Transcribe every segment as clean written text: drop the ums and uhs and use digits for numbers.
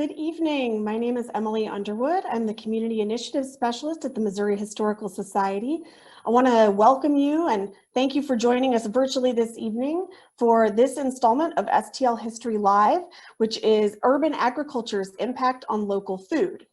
Good evening. My name is Emily Underwood. I'm the Community Initiatives Specialist at the Missouri Historical Society. I want to welcome you and thank you for joining us virtually this evening for this installment of STL History Live, which is Urban Agriculture's Impact on Local Food.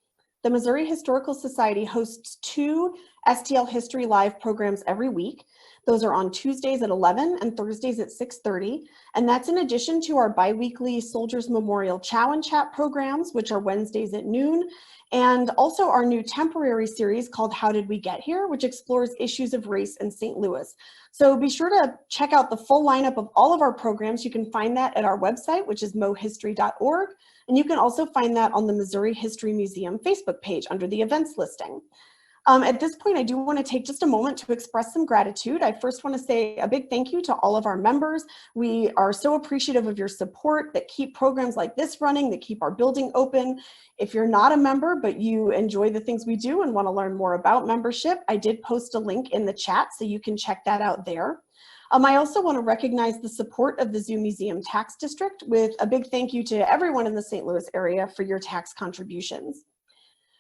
The Missouri Historical Society hosts two STL History Live programs every week. Those are on Tuesdays at 11 and Thursdays at 6:30. And that's in addition to our biweekly Soldiers Memorial Chow and Chat programs, which are Wednesdays at noon, and also our new temporary series called How Did We Get Here, which explores issues of race in St. Louis. So be sure to check out the full lineup of all of our programs. You can find that at our website, which is mohistory.org. And you can also find that on the Missouri History Museum Facebook page under the events listing. At this point, I do want to take just a moment to express some gratitude. I first want to say a big thank you to all of our members. We are so appreciative of your support that keep programs like this running, that keep our building open. If you're not a member, but you enjoy the things we do and want to learn more about membership, I did post a link in the chat, so you can check that out there. I also want to recognize the support of the Zoo Museum Tax District with a big thank you to everyone in the St. Louis area for your tax contributions.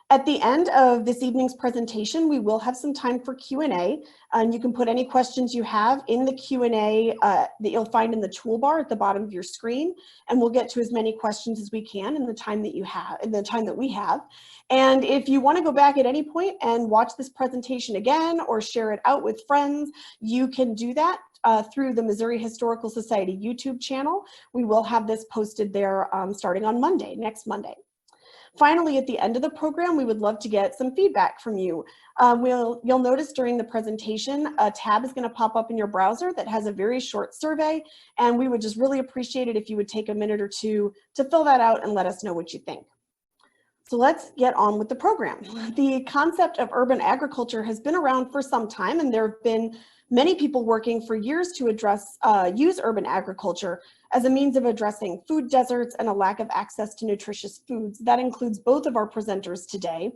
At the end of this evening's presentation, we will have some time for Q&A, and you can put any questions you have in the Q&A that you'll find in the toolbar at the bottom of your screen, and we'll get to as many questions as we can in the time that we have. And if you want to go back at any point and watch this presentation again or share it out with friends, you can do that through the Missouri Historical Society YouTube channel. We will have this posted there starting on next Monday. Finally, at the end of the program, we would love to get some feedback from you. You'll notice during the presentation, a tab is going to pop up in your browser that has a very short survey, and we would just really appreciate it if you would take a minute or two to fill that out and let us know what you think. So let's get on with the program. The concept of urban agriculture has been around for some time, and there have been many people working for years to use urban agriculture as a means of addressing food deserts and a lack of access to nutritious foods. That includes both of our presenters today.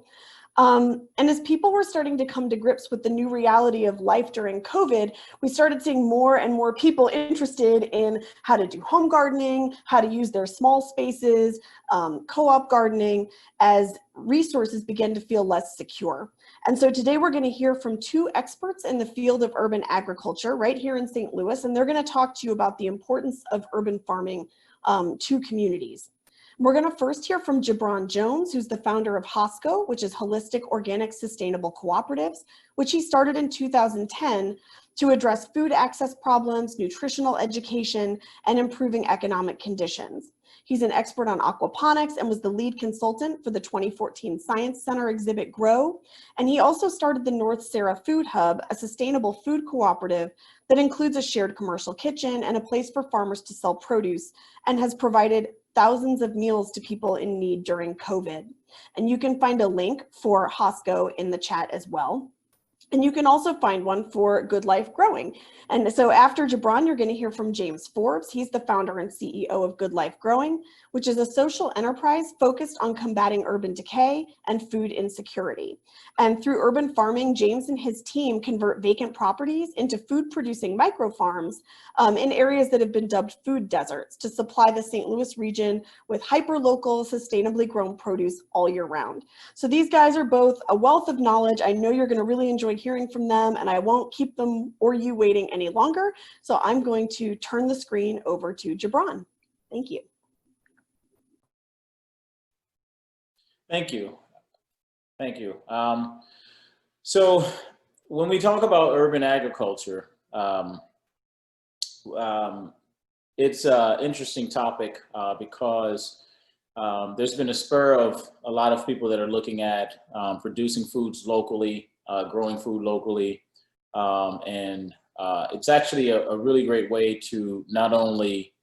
And as people were starting to come to grips with the new reality of life during COVID, we started seeing more and more people interested in how to do home gardening, how to use their small spaces, co-op gardening, as resources began to feel less secure. And so today we're going to hear from two experts in the field of urban agriculture right here in St. Louis, and they're going to talk to you about the importance of urban farming to communities. We're going to first hear from Jabron Jones, who's the founder of HOSCO, which is Holistic Organic Sustainable Cooperatives, which he started in 2010 to address food access problems, nutritional education, and improving economic conditions. He's an expert on aquaponics and was the lead consultant for the 2014 Science Center exhibit Grow. And he also started the North Sarah Food Hub, a sustainable food cooperative that includes a shared commercial kitchen and a place for farmers to sell produce, and has provided thousands of meals to people in need during COVID. And you can find a link for HOSCO in the chat as well. And you can also find one for Good Life Growing. And so after Jabron, you're going to hear from James Forbes. He's the founder and CEO of Good Life Growing, which is a social enterprise focused on combating urban decay and food insecurity. And through urban farming, James and his team convert vacant properties into food-producing microfarms in areas that have been dubbed food deserts to supply the St. Louis region with hyper-local, sustainably grown produce all year round. So these guys are both a wealth of knowledge. I know you're going to really enjoy hearing from them, and I won't keep them or you waiting any longer. So I'm going to turn the screen over to Jabron. Thank you. Thank you. Thank you. So when we talk about urban agriculture, it's an interesting topic because there's been a spur of a lot of people that are looking at producing foods locally, growing food locally, and it's actually a really great way to not only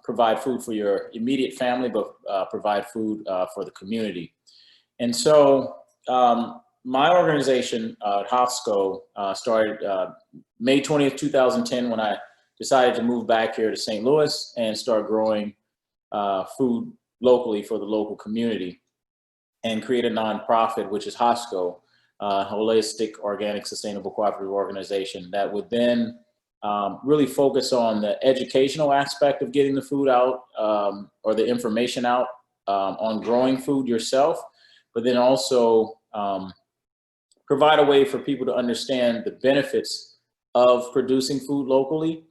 provide food for your immediate family, but provide food for the community. And so my organization, HOSCO, started May 20th, 2010, when I decided to move back here to St. Louis and start growing food locally for the local community, and create a nonprofit, which is HOSCO, Holistic Organic Sustainable Cooperative Organization, that would then really focus on the educational aspect of getting the food out, or the information out on growing food yourself, but then also provide a way for people to understand the benefits of producing food locally,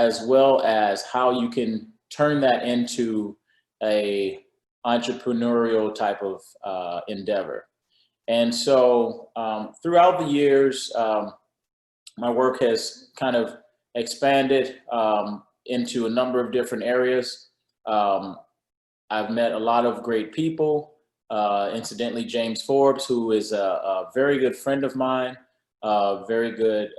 as well as how you can turn that into a entrepreneurial type of endeavor. And so throughout the years, my work has kind of expanded into a number of different areas. I've met a lot of great people. Incidentally, James Forbes, who is a very good friend of mine, very good,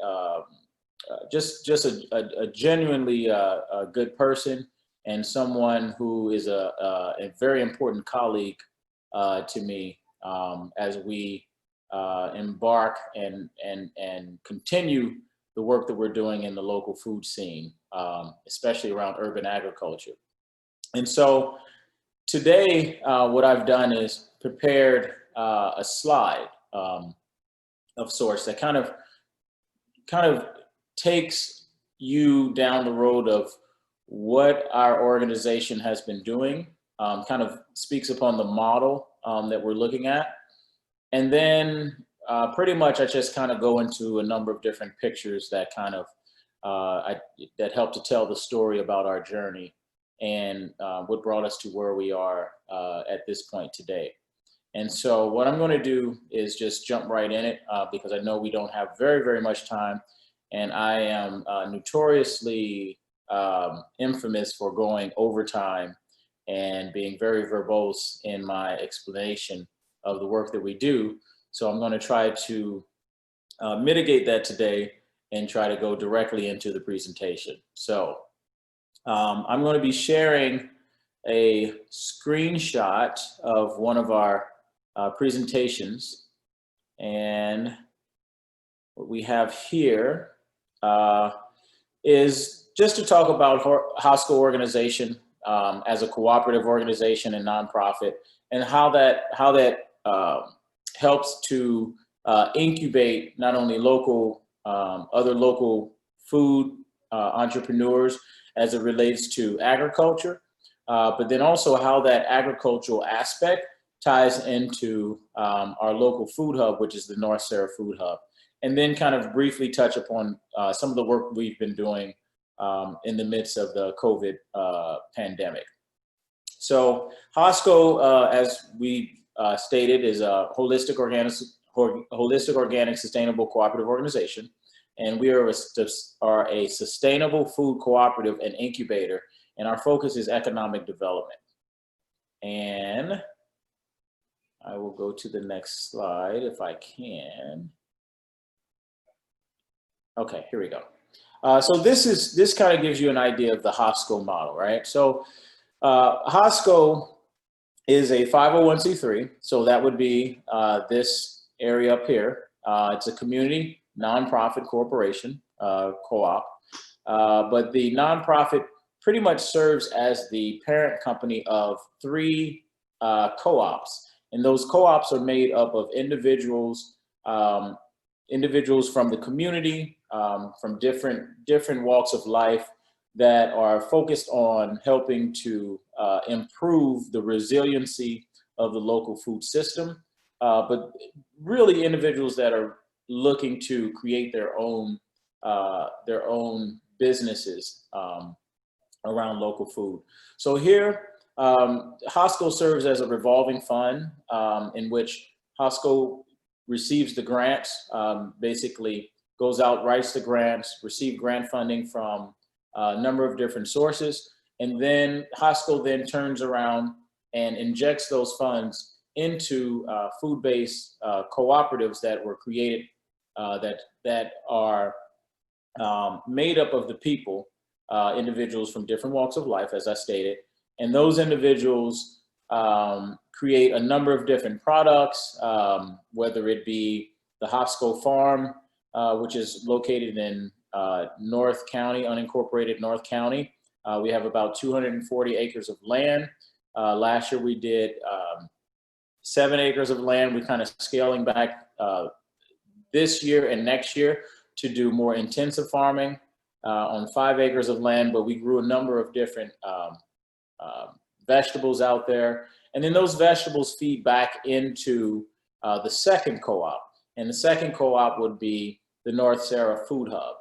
just a genuinely a good person, and someone who is a very important colleague to me as we embark and continue the work that we're doing in the local food scene, especially around urban agriculture. And so today, what I've done is prepared a slide of sorts that kind of takes you down the road of what our organization has been doing, kind of speaks upon the model that we're looking at. And then pretty much I just kind of go into a number of different pictures that kind of, that help to tell the story about our journey and what brought us to where we are at this point today. And so what I'm going to do is just jump right in it because I know we don't have very, very much time. And I am notoriously infamous for going overtime and being very verbose in my explanation of the work that we do. So I'm going to try to mitigate that today and try to go directly into the presentation. So I'm going to be sharing a screenshot of one of our presentations. And what we have here is just to talk about Hosco organization as a cooperative organization and nonprofit, and how that helps to incubate not only local, other local food entrepreneurs as it relates to agriculture, but then also how that agricultural aspect ties into our local food hub, which is the North Sarah Food Hub. And then kind of briefly touch upon some of the work we've been doing in the midst of the COVID pandemic. So Hosco, as we stated, is a holistic organic sustainable cooperative organization. And we are a sustainable food cooperative and incubator, and our focus is economic development. And I will go to the next slide if I can. Okay, here we go. So this kind of gives you an idea of the Hosco model, right? So Hosco is a 501c3, so that would be this area up here. It's a community nonprofit corporation, co-op, but the nonprofit pretty much serves as the parent company of 3 co-ops, and those co-ops are made up of individuals from the community, from different walks of life that are focused on helping to improve the resiliency of the local food system, but really individuals that are looking to create their own businesses around local food. So here, Hosco serves as a revolving fund in which Hosco receives the grants, basically goes out, writes the grants, receive grant funding from a number of different sources, and then Hosco then turns around and injects those funds into food-based cooperatives that were created that are made up of the people, individuals from different walks of life, as I stated, and those individuals create a number of different products, whether it be the Hosco Farm, which is located in North County, unincorporated North County. We have about 240 acres of land. Last year we did 7 acres of land. We're kind of scaling back this year and next year to do more intensive farming on 5 acres of land, but we grew a number of different vegetables out there. And then those vegetables feed back into the second co-op. And the second co-op would be the North Sarah Food Hub.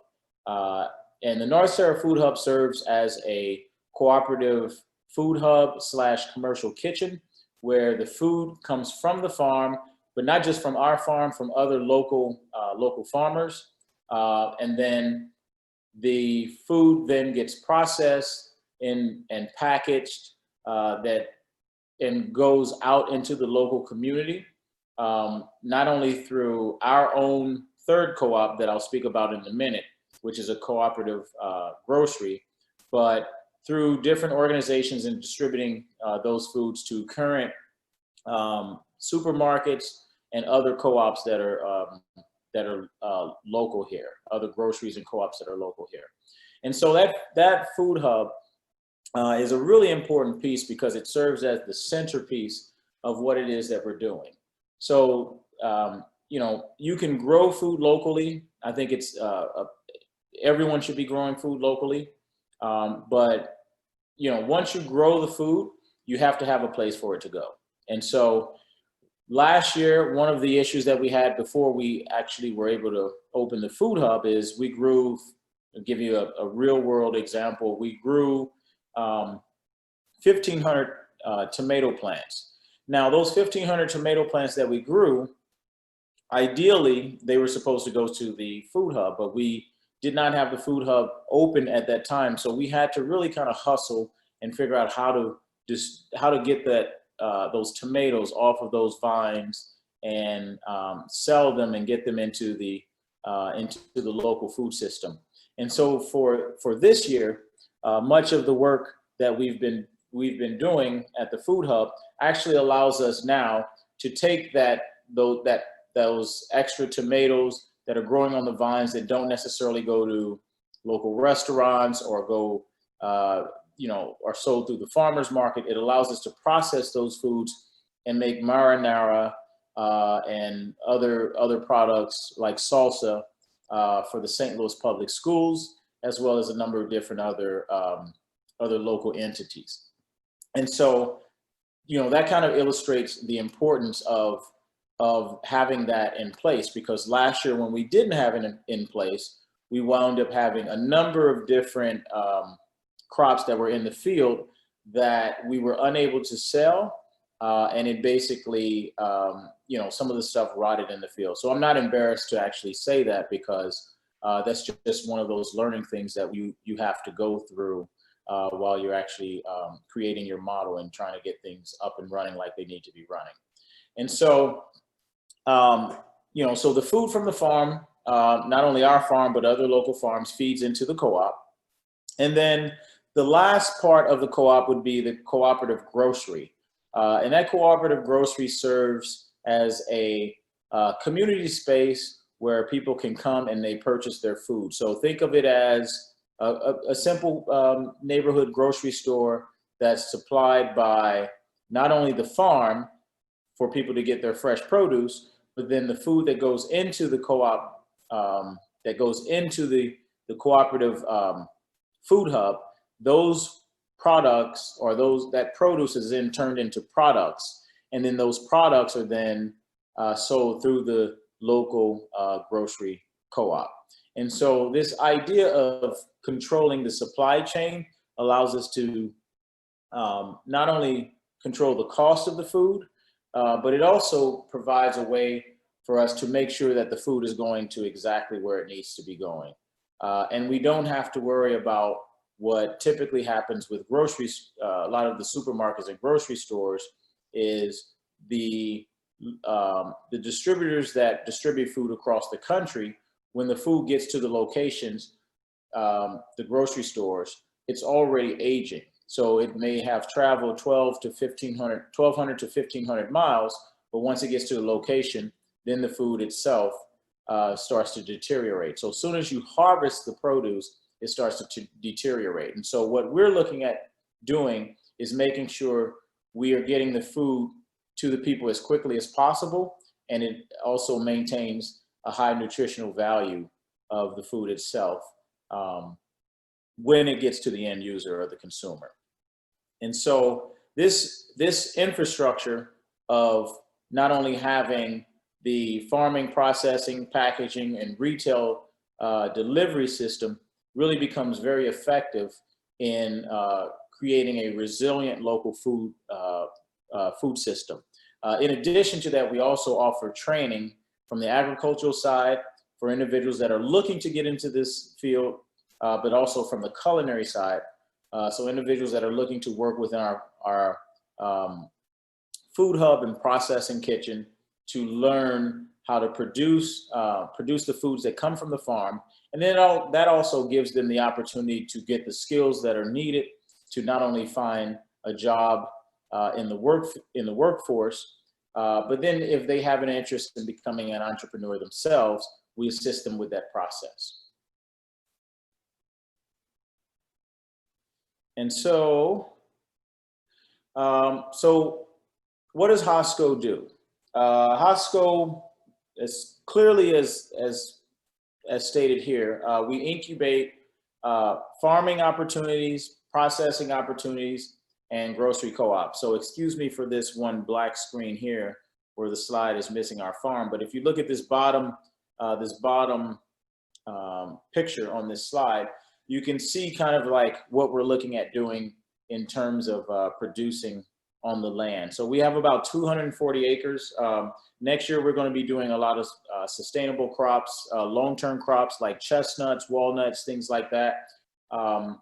And the North Sarah Food Hub serves as a cooperative food hub / commercial kitchen where the food comes from the farm, but not just from our farm, from other local farmers. And then the food then gets processed and packaged and goes out into the local community, not only through our own third co-op that I'll speak about in a minute, which is a cooperative grocery, but through different organizations and distributing those foods to current supermarkets and other co-ops that are local here, other groceries and co-ops that are local here. And so that food hub is a really important piece because it serves as the centerpiece of what it is that we're doing. So, you know, you can grow food locally. I think it's everyone should be growing food locally. But, you know, once you grow the food, you have to have a place for it to go. And so last year, one of the issues that we had before we actually were able to open the food hub is we grew, I'll give you a real world example. We grew 1,500 tomato plants. Now, those 1,500 tomato plants that we grew, ideally, they were supposed to go to the food hub, but we did not have the food hub open at that time. So we had to really kind of hustle and figure out how to get those tomatoes off of those vines and sell them and get them into the local food system. And so for this year, much of the work that we've been doing at the food hub actually allows us now to take those extra tomatoes that are growing on the vines that don't necessarily go to local restaurants or go, you know, are sold through the farmer's market. It allows us to process those foods and make marinara and other products like salsa for the St. Louis Public Schools, as well as a number of different other local entities. And so, you know, that kind of illustrates the importance of having that in place, because last year when we didn't have it in place, we wound up having a number of different crops that were in the field that we were unable to sell. And it basically, you know, some of the stuff rotted in the field. So I'm not embarrassed to actually say that, because that's just one of those learning things that you have to go through while you're actually creating your model and trying to get things up and running like they need to be running. And so, you know, so the food from the farm, not only our farm, but other local farms, feeds into the co-op. And then the last part of the co-op would be the cooperative grocery. And that cooperative grocery serves as a community space where people can come and they purchase their food. So think of it as a simple neighborhood grocery store that's supplied by not only the farm for people to get their fresh produce, but then the food that goes into the co-op, that goes into the cooperative food hub, those products or that produce is then turned into products. And then those products are then sold through the local grocery co-op. And so this idea of controlling the supply chain allows us to not only control the cost of the food, but it also provides a way for us to make sure that the food is going to exactly where it needs to be going. And we don't have to worry about what typically happens with groceries. A lot of the supermarkets and grocery stores is the distributors that distribute food across the country. When the food gets to the locations, the grocery stores, it's already aging. So it may have traveled 1,200 to 1,500 miles, but once it gets to the location, then the food itself starts to deteriorate. So as soon as you harvest the produce, it starts to deteriorate. And so what we're looking at doing is making sure we are getting the food to the people as quickly as possible, and it also maintains a high nutritional value of the food itself when it gets to the end user or the consumer. And so this infrastructure of not only having the farming, processing, packaging, and retail delivery system really becomes very effective in creating a resilient local food system. In addition to that, we also offer training from the agricultural side for individuals that are looking to get into this field, but also from the culinary side. So individuals that are looking to work within our food hub and processing kitchen to learn how to produce the foods that come from the farm. And then that also gives them the opportunity to get the skills that are needed to not only find a job in the workforce, but then if they have an interest in becoming an entrepreneur themselves, we assist them with that process. And so, what does HOSCO do? HOSCO, as clearly as stated here, we incubate farming opportunities, processing opportunities, and grocery co-ops. So excuse me for this one black screen here where the slide is missing our farm. But if you look at this bottom picture on this slide, you can see kind of like what we're looking at doing in terms of producing on the land. So we have about 240 acres. Next year, we're going to be doing a lot of sustainable crops, long-term crops like chestnuts, walnuts, things like that.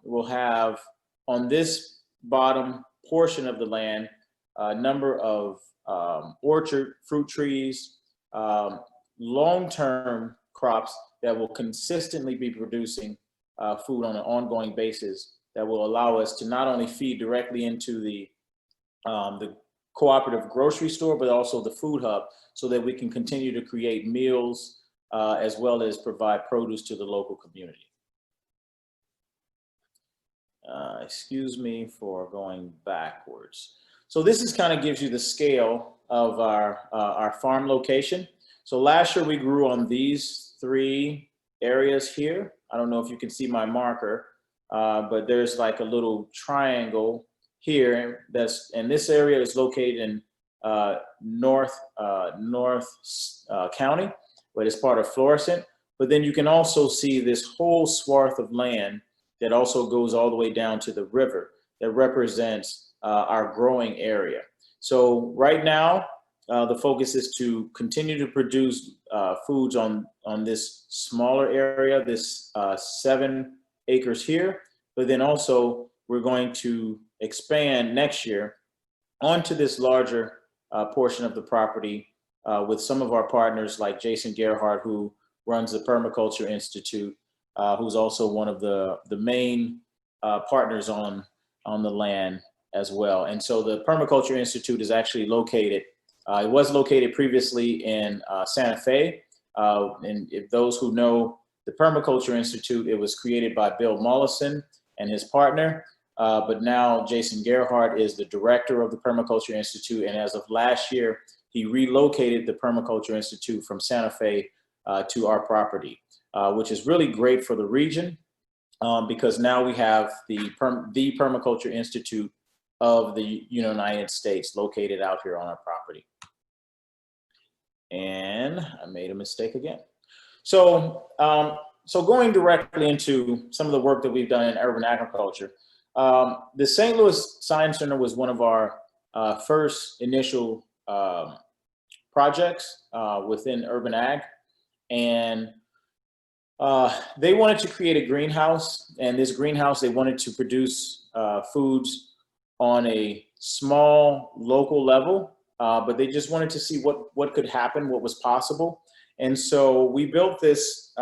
We'll have on this bottom portion of the land a number of orchard, fruit trees, long-term crops that will consistently be producing food on an ongoing basis that will allow us to not only feed directly into the cooperative grocery store, but also the food hub, so that we can continue to create meals as well as provide produce to the local community. Excuse me for going backwards. So this is kind of gives you the scale of our farm location. So last year we grew on these 3 areas here. I don't know if you can see my marker, but there's like a little triangle here. And this area is located in North County, but it's part of Florissant. But then you can also see this whole swath of land that also goes all the way down to the river that represents our growing area. So right now, the focus is to continue to produce foods on this smaller area, this 7 acres here, but then also we're going to expand next year onto this larger portion of the property with some of our partners like Jason Gerhardt, who runs the Permaculture Institute, who's also one of the main partners on the land as well. And so the Permaculture Institute is actually located, it was located previously in Santa Fe. And if those who know the Permaculture Institute, it was created by Bill Mollison and his partner. But now Jason Gerhardt is the director of the Permaculture Institute. And as of last year, he relocated the Permaculture Institute from Santa Fe to our property, which is really great for the region because now we have the Permaculture Institute of the United States located out here on our property. And I made a mistake again. So, so going directly into some of the work that we've done in urban agriculture, the St. Louis Science Center was one of our first initial projects within urban ag. And they wanted to create a greenhouse, and this greenhouse, they wanted to produce foods on a small local level, but they just wanted to see what could happen, what was possible. And so we built this,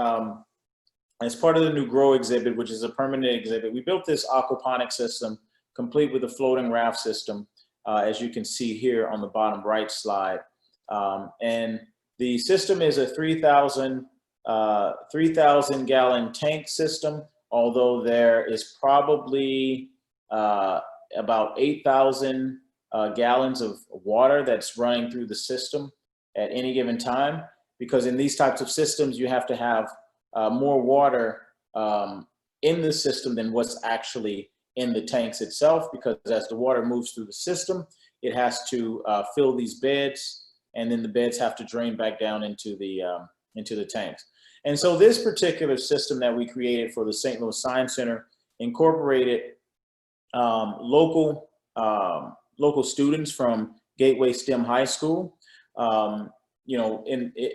as part of the new Grow exhibit, which is a permanent exhibit, we built this aquaponic system complete with a floating raft system, as you can see here on the bottom right slide. And the system is a 3,000 gallon tank system, although there is probably about 8,000 gallons of water that's running through the system at any given time, because in these types of systems, you have to have more water in the system than what's actually in the tanks itself, because as the water moves through the system, it has to fill these beds, and then the beds have to drain back down into the tanks. And so this particular system that we created for the St. Louis Science Center incorporated local students from Gateway STEM High School.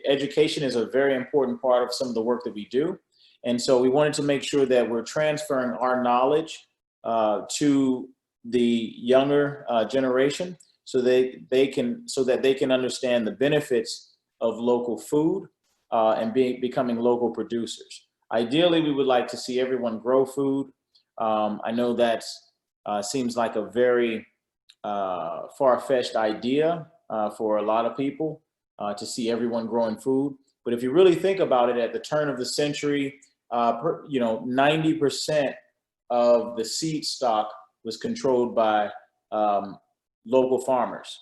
Education is a very important part of some of the work that we do. And so we wanted to make sure that we're transferring our knowledge to the younger generation, so that they can understand the benefits of local food and becoming local producers. Ideally, we would like to see everyone grow food. I know that seems like a very far-fetched idea for a lot of people to see everyone growing food. But if you really think about it, at the turn of the century, 90% of the seed stock was controlled by local farmers.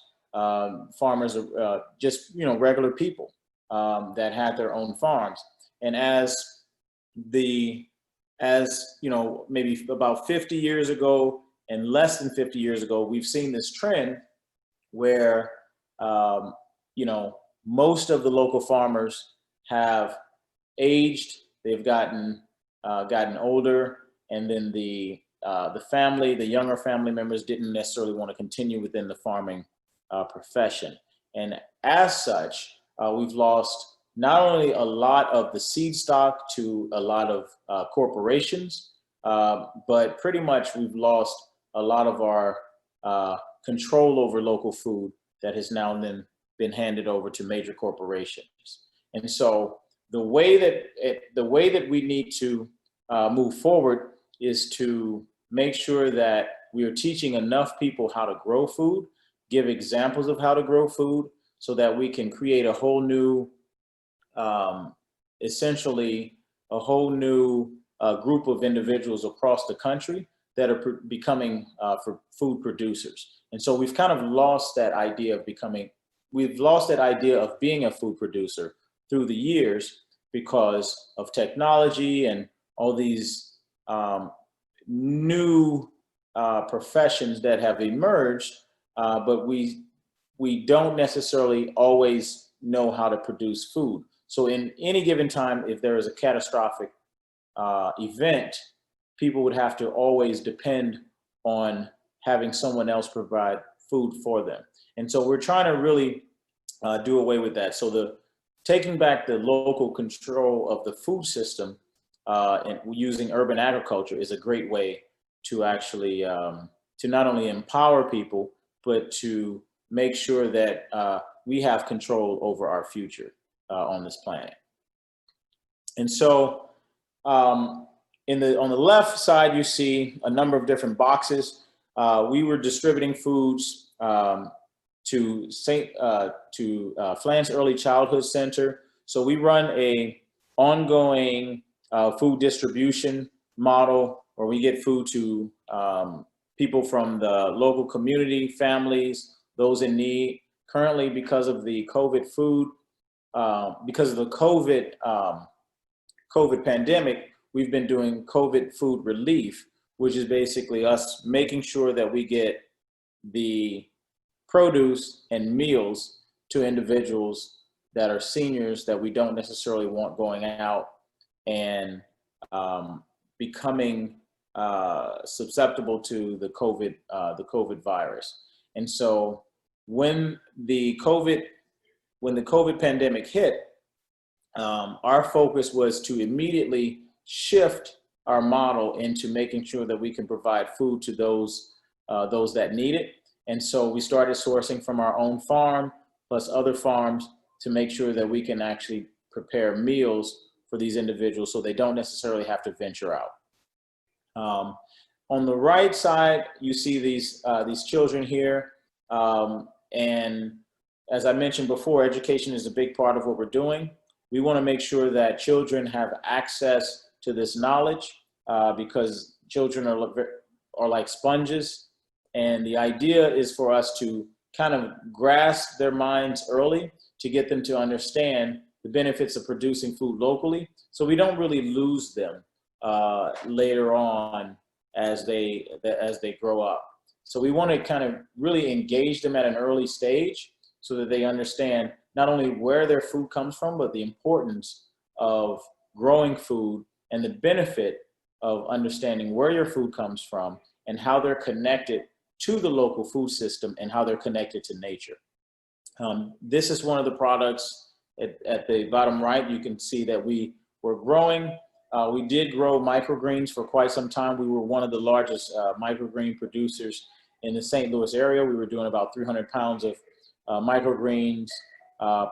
Farmers are just regular people that had their own farms. And maybe about 50 years ago and less than 50 years ago, we've seen this trend where most of the local farmers have aged, they've gotten older, and then the younger family members didn't necessarily want to continue within the farming profession. And as such, we've lost not only a lot of the seed stock to a lot of corporations, but pretty much we've lost a lot of our control over local food that has now then been handed over to major corporations. And so the way that we need to move forward is to make sure that we are teaching enough people how to grow food, give examples of how to grow food, so that we can create a whole new, essentially a whole new group of individuals across the country that are becoming for food producers. And so we've kind of lost that idea of being a food producer through the years because of technology and all these new professions that have emerged, but we don't necessarily always know how to produce food. So in any given time, if there is a catastrophic event, people would have to always depend on having someone else provide food for them. And so we're trying to really do away with that. So taking back the local control of the food system and using urban agriculture is a great way to actually to not only empower people, but to make sure that we have control over our future on this planet. And so on the left side, you see a number of different boxes. We were distributing foods to Flants Early Childhood Center. So we run a ongoing food distribution model where we get food to people from the local community, families, those in need. Currently, because of the COVID pandemic, we've been doing COVID food relief, which is basically us making sure that we get the produce and meals to individuals that are seniors that we don't necessarily want going out and becoming susceptible to the COVID virus. And so when the COVID pandemic hit, our focus was to immediately shift our model into making sure that we can provide food to those that need it. And so we started sourcing from our own farm plus other farms to make sure that we can actually prepare meals for these individuals so they don't necessarily have to venture out. On the right side, you see these children here. And as I mentioned before, education is a big part of what we're doing. We want to make sure that children have access to this knowledge because children are like sponges. And the idea is for us to kind of grasp their minds early to get them to understand the benefits of producing food locally, so we don't really lose them later on as they grow up. So we want to kind of really engage them at an early stage so that they understand not only where their food comes from, but the importance of growing food and the benefit of understanding where your food comes from and how they're connected to the local food system and how they're connected to nature. This is one of the products at the bottom right. You can see that we were growing. We did grow microgreens for quite some time. We were one of the largest microgreen producers in the St. Louis area. We were doing about 300 pounds of microgreens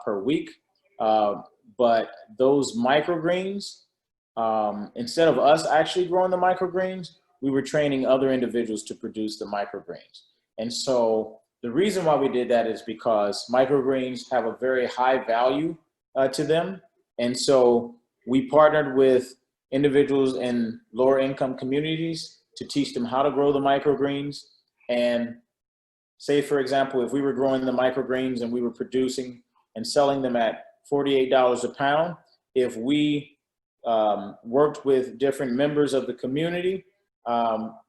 per week. But those microgreens, instead of us actually growing the microgreens, we were training other individuals to produce the microgreens. And so the reason why we did that is because microgreens have a very high value to them. And so we partnered with individuals in lower income communities to teach them how to grow the microgreens. And say, for example, if we were growing the microgreens and we were producing and selling them at $48 a pound, if we worked with different members of the community,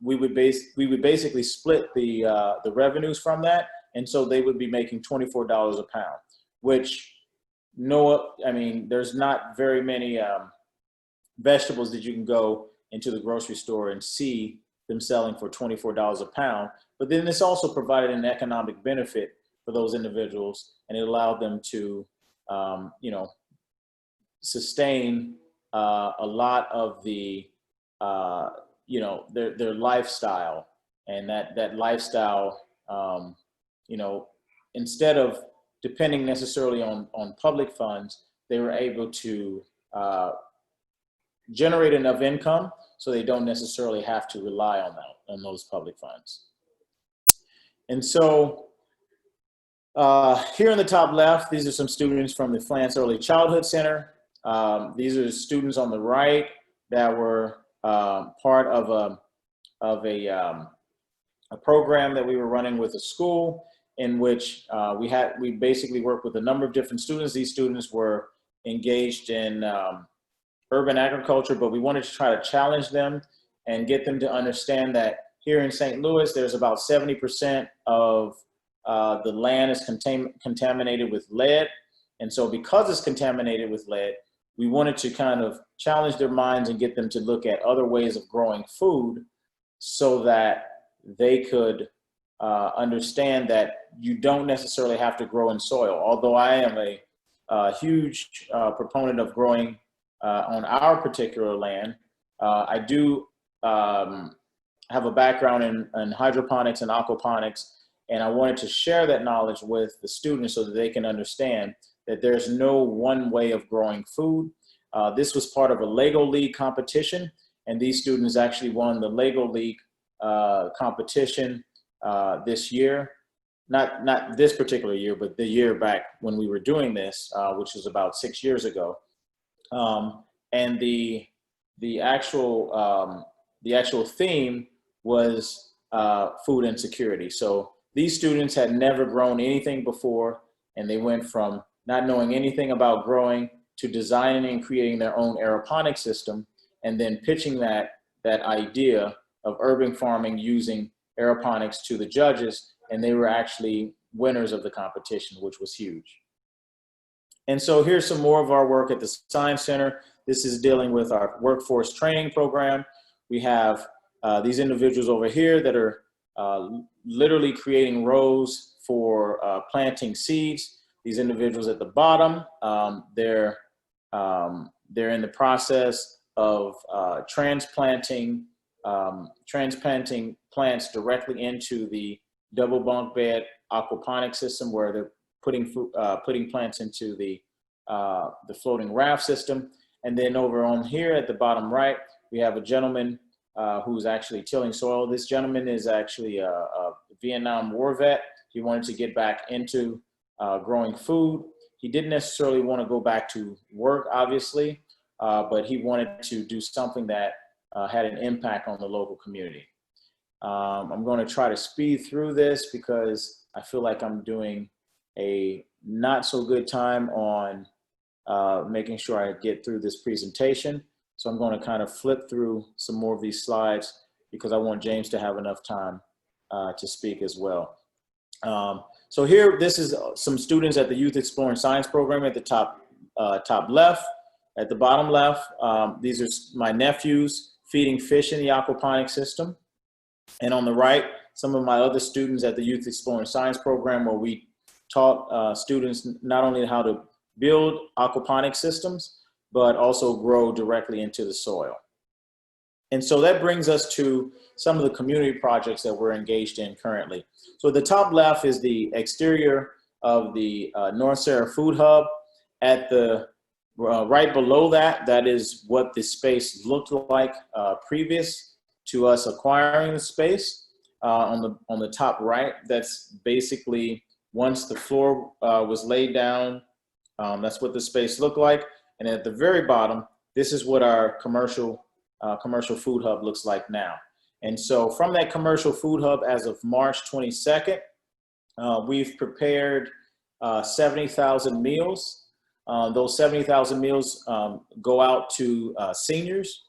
we would basically split the revenues from that, and so they would be making $24 a pound. Which there's not very many vegetables that you can go into the grocery store and see them selling for $24 a pound. But then this also provided an economic benefit for those individuals, and it allowed them to, sustain a lot of the, their lifestyle, and that lifestyle, instead of depending necessarily on public funds, they were able to generate enough income so they don't necessarily have to rely on those public funds. And so here in the top left, these are some students from the Flants Early Childhood Center. These are students on the right that were part of a program that we were running with a school, in which we basically worked with a number of different students. These students were engaged in urban agriculture, but we wanted to try to challenge them and get them to understand that here in St. Louis, there's about 70% of the land is contaminated with lead. And so because it's contaminated with lead, we wanted to kind of challenge their minds and get them to look at other ways of growing food so that they could understand that you don't necessarily have to grow in soil. Although I am a huge proponent of growing on our particular land, I do have a background in hydroponics and aquaponics, and I wanted to share that knowledge with the students so that they can understand that there's no one way of growing food. This was part of a Lego League competition, and these students actually won the Lego League competition this year. Not this particular year, but the year back when we were doing this, which was about 6 years ago. And the actual theme was food insecurity. So these students had never grown anything before, and they went from not knowing anything about growing to designing and creating their own aeroponic system, and then pitching that idea of urban farming using aeroponics to the judges, and they were actually winners of the competition, which was huge. And so here's some more of our work at the Science Center. This is dealing with our workforce training program. We have these individuals over here that are literally creating rows for planting seeds. These individuals at the bottom, they're in the process of transplanting plants directly into the double bunk bed aquaponic system, where they're putting plants into the floating raft system. And then over on here at the bottom right, we have a gentleman who's actually tilling soil. This gentleman is actually a Vietnam War vet. He wanted to get back into growing food. He didn't necessarily want to go back to work, obviously, but he wanted to do something that had an impact on the local community. I'm going to try to speed through this because I feel like I'm doing a not so good time on making sure I get through this presentation. So I'm going to kind of flip through some more of these slides. because I want James to have enough time to speak as well. So here, this is some students at the Youth Exploring Science program at the top left. At the bottom left, these are my nephews feeding fish in the aquaponics system. And on the right, some of my other students at the Youth Exploring Science program, where we taught students not only how to build aquaponic systems, but also grow directly into the soil. And so that brings us to some of the community projects that we're engaged in currently. So the top left is the exterior of the North Sarah Food Hub. At the right below that, that is what the space looked like previous to us acquiring the space. On the top right, that's basically once the floor was laid down, that's what the space looked like. And at the very bottom, this is what our commercial food hub looks like now. And so from that commercial food hub, as of March 22nd, we've prepared 70,000 meals. Those 70,000 meals go out to seniors.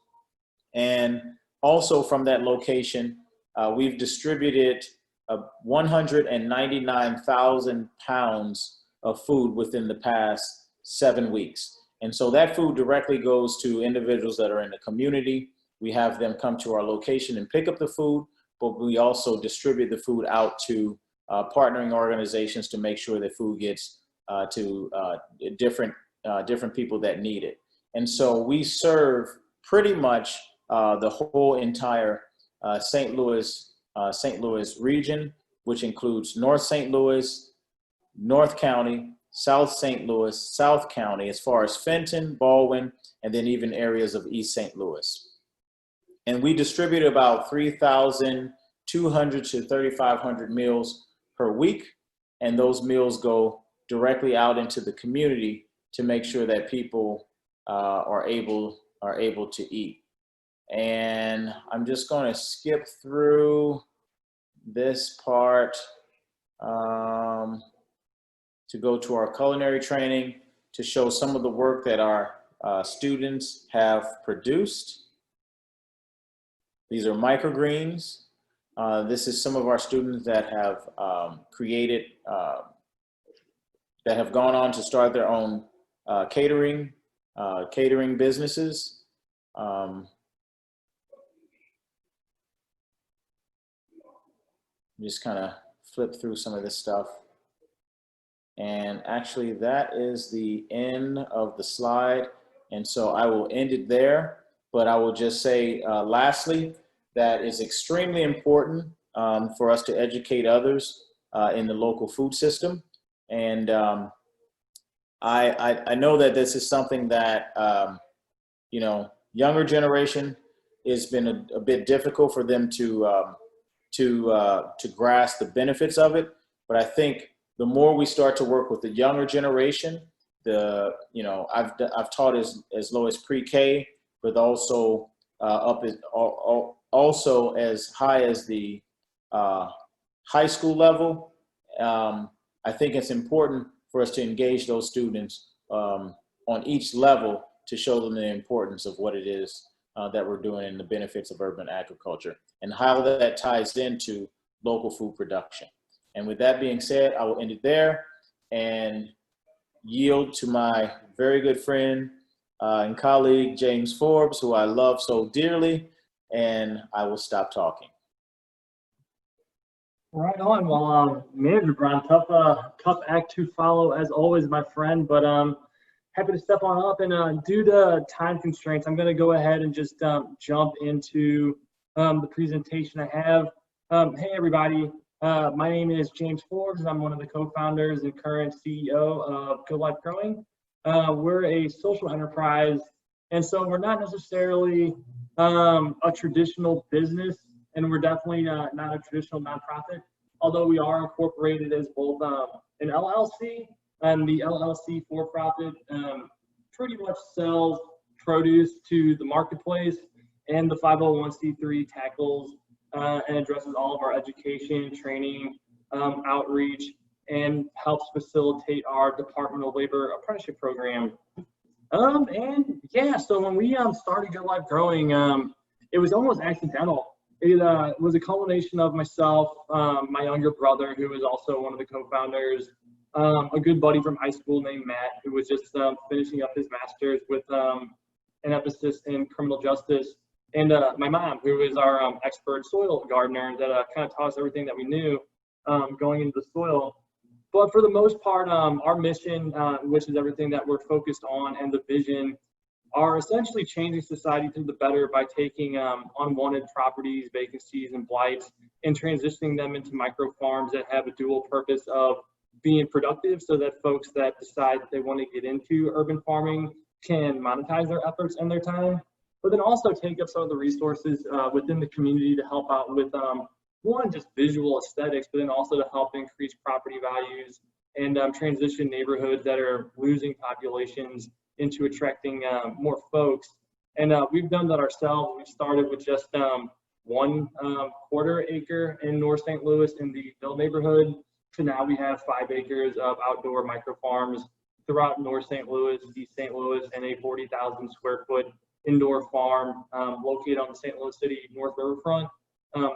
And also from that location, we've distributed 199,000 pounds of food within the past 7 weeks. And so that food directly goes to individuals that are in the community. We have them come to our location and pick up the food, but we also distribute the food out to partnering organizations to make sure that food gets to different people that need it. And so we serve pretty much the whole entire St. Louis region, which includes North St. Louis, North County, South St. Louis, South County, as far as Fenton, Baldwin, and then even areas of East St. Louis. And we distribute about 3,200 to 3,500 meals per week. And those meals go directly out into the community to make sure that people are able to eat. And I'm just going to skip through this part to go to our culinary training to show some of the work that our students have produced. These are microgreens. This is some of our students that have created, that have gone on to start their own catering businesses. Just kind of flip through some of this stuff. And actually that is the end of the slide. And so I will end it there, but I will just say lastly, that it's extremely important for us to educate others in the local food system. And I know that this is something that, you know, younger generation has been a bit difficult for them to grasp the benefits of it. But I think the more we start to work with the younger generation, you know, I've taught as low as pre-K, but also also as high as the high school level. I think it's important for us to engage those students on each level to show them the importance of what it is that we're doing and the benefits of urban agriculture and how that ties into local food production. And with that being said, I will end it there and yield to my very good friend and colleague, James Forbes, who I love so dearly, and I will stop talking. Right on. Well, Manager Brown, tough act to follow as always, my friend, but happy to step on up. And due to time constraints, I'm going to go ahead and just jump into the presentation I have. Hey, everybody. My name is James Forbes, and I'm one of the co-founders and current CEO of Good Life Growing. We're a social enterprise, and so we're not necessarily a traditional business, and we're definitely not a traditional nonprofit, although we are incorporated as both an LLC, and the LLC for-profit pretty much sells produce to the marketplace, and the 501c3 tackles and addresses all of our education, training, outreach, and helps facilitate our Department of Labor apprenticeship program. And yeah, so when we started Good Life Growing, it was almost accidental. it was a culmination of myself, my younger brother, who is also one of the co-founders, a good buddy from high school named Matt, who was just finishing up his master's with an emphasis in criminal justice, and my mom, who is our expert soil gardener that kind of taught us everything that we knew going into the soil. But for the most part, our mission, which is everything that we're focused on, and the vision are essentially changing society to the better by taking unwanted properties, vacancies, and blights and transitioning them into micro farms that have a dual purpose of being productive so that folks that decide they want to get into urban farming can monetize their efforts and their time, but then also take up some of the resources within the community to help out with one, just visual aesthetics, but then also to help increase property values and transition neighborhoods that are losing populations into attracting more folks. And we've done that ourselves. We started with just 1/4 acre in North St. Louis in the Ville neighborhood, to now we have 5 acres of outdoor micro farms throughout North St. Louis, East St. Louis, and a 40,000 square foot indoor farm located on the St. Louis City North Riverfront.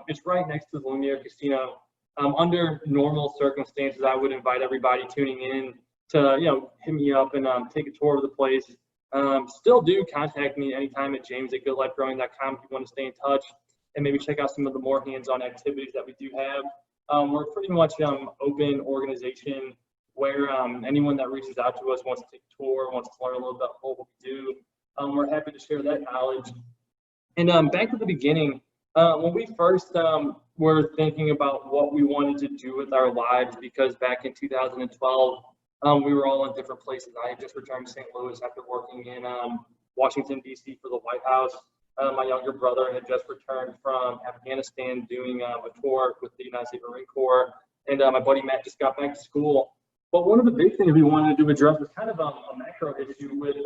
It's right next to the Lumiere Casino. Under normal circumstances, I would invite everybody tuning in to hit me up and take a tour of the place. Still do contact me anytime at james@goodlifegrowing.com if you want to stay in touch and maybe check out some of the more hands-on activities that we do have. We're pretty much open organization where anyone that reaches out to us wants to take a tour, wants to learn a little bit about what we do. We're happy to share that knowledge. And back to the beginning, when we first were thinking about what we wanted to do with our lives, because back in 2012, we were all in different places. I had just returned to St. Louis after working in Washington, D.C. for the White House. My younger brother had just returned from Afghanistan doing a tour with the United States Marine Corps. And my buddy Matt just got back to school. But one of the big things we wanted to address was kind of a macro issue with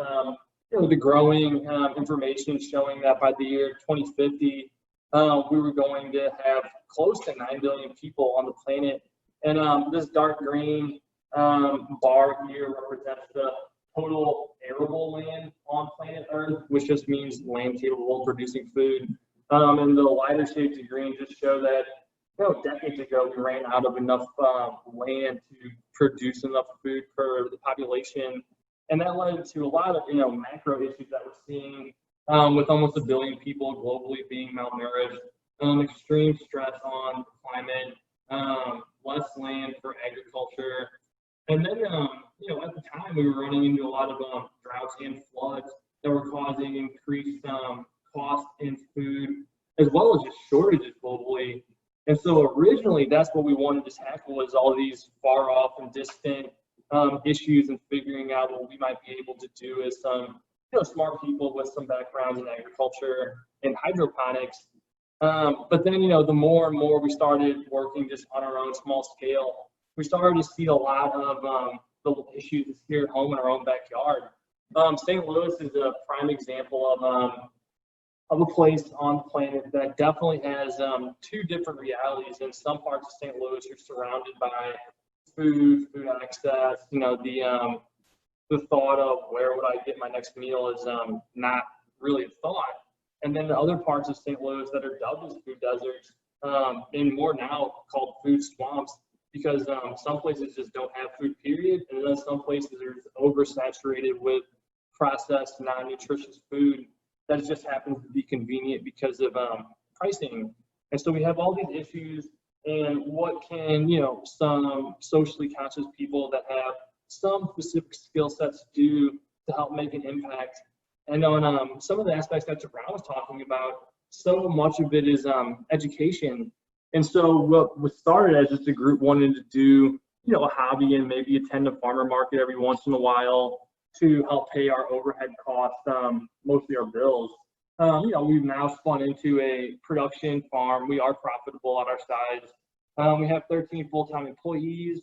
the growing information showing that by the year 2050, we were going to have close to 9 billion people on the planet. And this dark green bar here represents the total arable land on planet Earth, which just means land capable of producing food. And the lighter shades of green just show that decades ago we ran out of enough land to produce enough food for the population, and that led to a lot of macro issues that we're seeing with almost 1 billion people globally being malnourished, extreme stress on climate, less land for agriculture. And then, at the time, we were running into a lot of droughts and floods that were causing increased cost in food, as well as just shortages globally. And so originally, that's what we wanted to tackle, was all these far off and distant issues, and figuring out what we might be able to do as some smart people with some backgrounds in agriculture and hydroponics. But then, the more and more we started working just on our own small scale, we started to see a lot of the issues here at home in our own backyard. St. Louis is a prime example of a place on the planet that definitely has 2 different realities. In some parts of St. Louis, you're surrounded by food access. The thought of where would I get my next meal is not really a thought. And then the other parts of St. Louis that are dubbed as food deserts, and more now called food swamps, because some places just don't have food, period, and then some places are oversaturated with processed, non-nutritious food that just happens to be convenient because of pricing. And so we have all these issues, and what can some socially conscious people that have some specific skill sets do to help make an impact? And on some of the aspects that Brown was talking about, so much of it is education. And so what was started as just a group wanting to do, a hobby and maybe attend a farmer market every once in a while to help pay our overhead costs, mostly our bills. We've now spun into a production farm. We are profitable at our size. We have 13 full-time employees.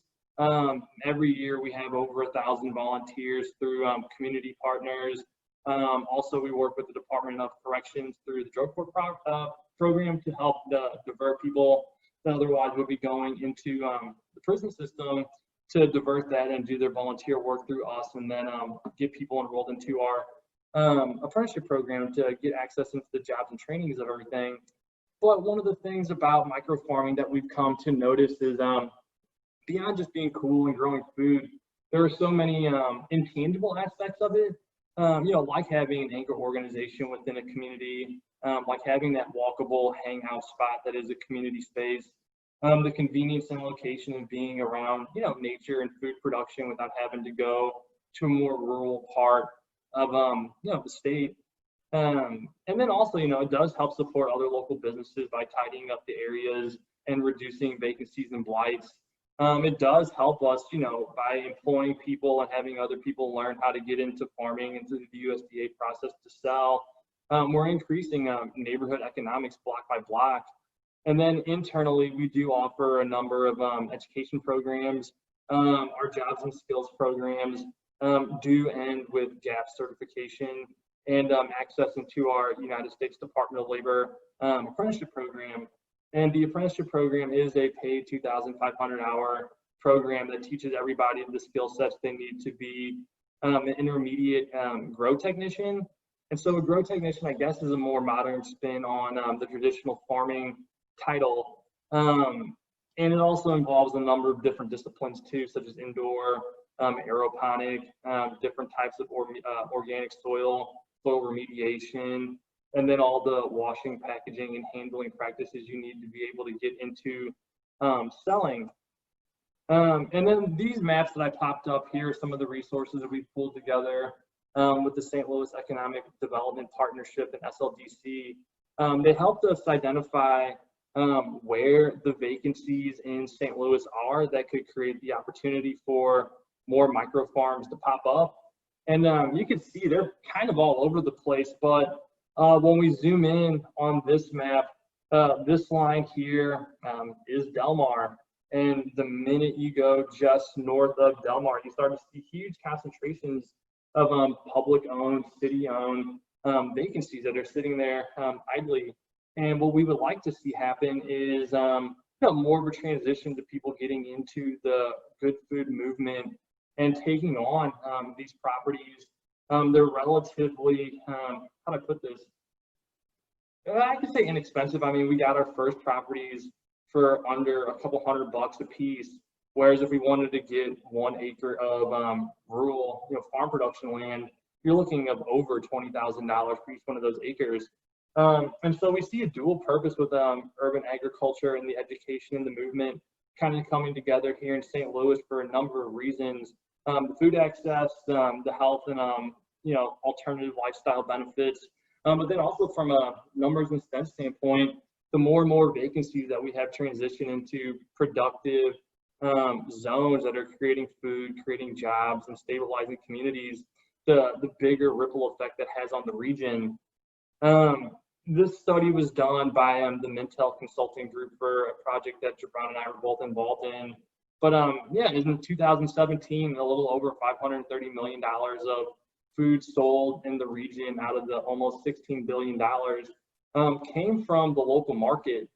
Every year we have over 1,000 volunteers through community partners. Also, we work with the Department of Corrections through the drug court program to help divert people that otherwise would be going into the prison system, to divert that and do their volunteer work through us, and then get people enrolled into our apprenticeship program to get access into the jobs and trainings of everything. But one of the things about microfarming that we've come to notice is beyond just being cool and growing food, there are so many intangible aspects of it, like having an anchor organization within a community, like having that walkable hangout spot that is a community space, the convenience and location of being around, nature and food production without having to go to a more rural part of, the state. And then also, it does help support other local businesses by tidying up the areas and reducing vacancies and blights. It does help us, by employing people and having other people learn how to get into farming and through the USDA process to sell. We're increasing neighborhood economics block by block. And then internally, we do offer a number of education programs. Our jobs and skills programs do end with GAP certification and access into our United States Department of Labor apprenticeship program. And the apprenticeship program is a paid 2,500 hour program that teaches everybody the skill sets they need to be an intermediate grow technician. And so a grow technician, I guess, is a more modern spin on the traditional farming title. And it also involves a number of different disciplines too, such as indoor, aeroponic, different types of organic soil remediation, and then all the washing, packaging, and handling practices you need to be able to get into selling. And then these maps that I popped up here are some of the resources that we've pulled together with the St. Louis Economic Development Partnership and SLDC. They helped us identify where the vacancies in St. Louis are that could create the opportunity for more micro farms to pop up. And you can see they're kind of all over the place, but when we zoom in on this map, this line here is Delmar. And the minute you go just north of Delmar, you start to see huge concentrations of public-owned, city-owned vacancies that are sitting there idly. And what we would like to see happen is more of a transition to people getting into the good food movement and taking on these properties. They're relatively, how do I put this? I could say inexpensive. I mean, we got our first properties for under a couple $100 a piece. Whereas if we wanted to get 1 acre of rural, farm production land, you're looking at over $20,000 for each one of those acres. And so we see a dual purpose with urban agriculture and the education and the movement kind of coming together here in St. Louis for a number of reasons. The food access, the health and alternative lifestyle benefits, but then also from a numbers and cents standpoint, the more and more vacancies that we have transitioned into productive zones that are creating food, creating jobs, and stabilizing communities, the bigger ripple effect that has on the region. This study was done by the Mintel Consulting Group for a project that Jabron and I were both involved in. But in 2017, a little over $530 million of food sold in the region out of the almost $16 billion came from the local market.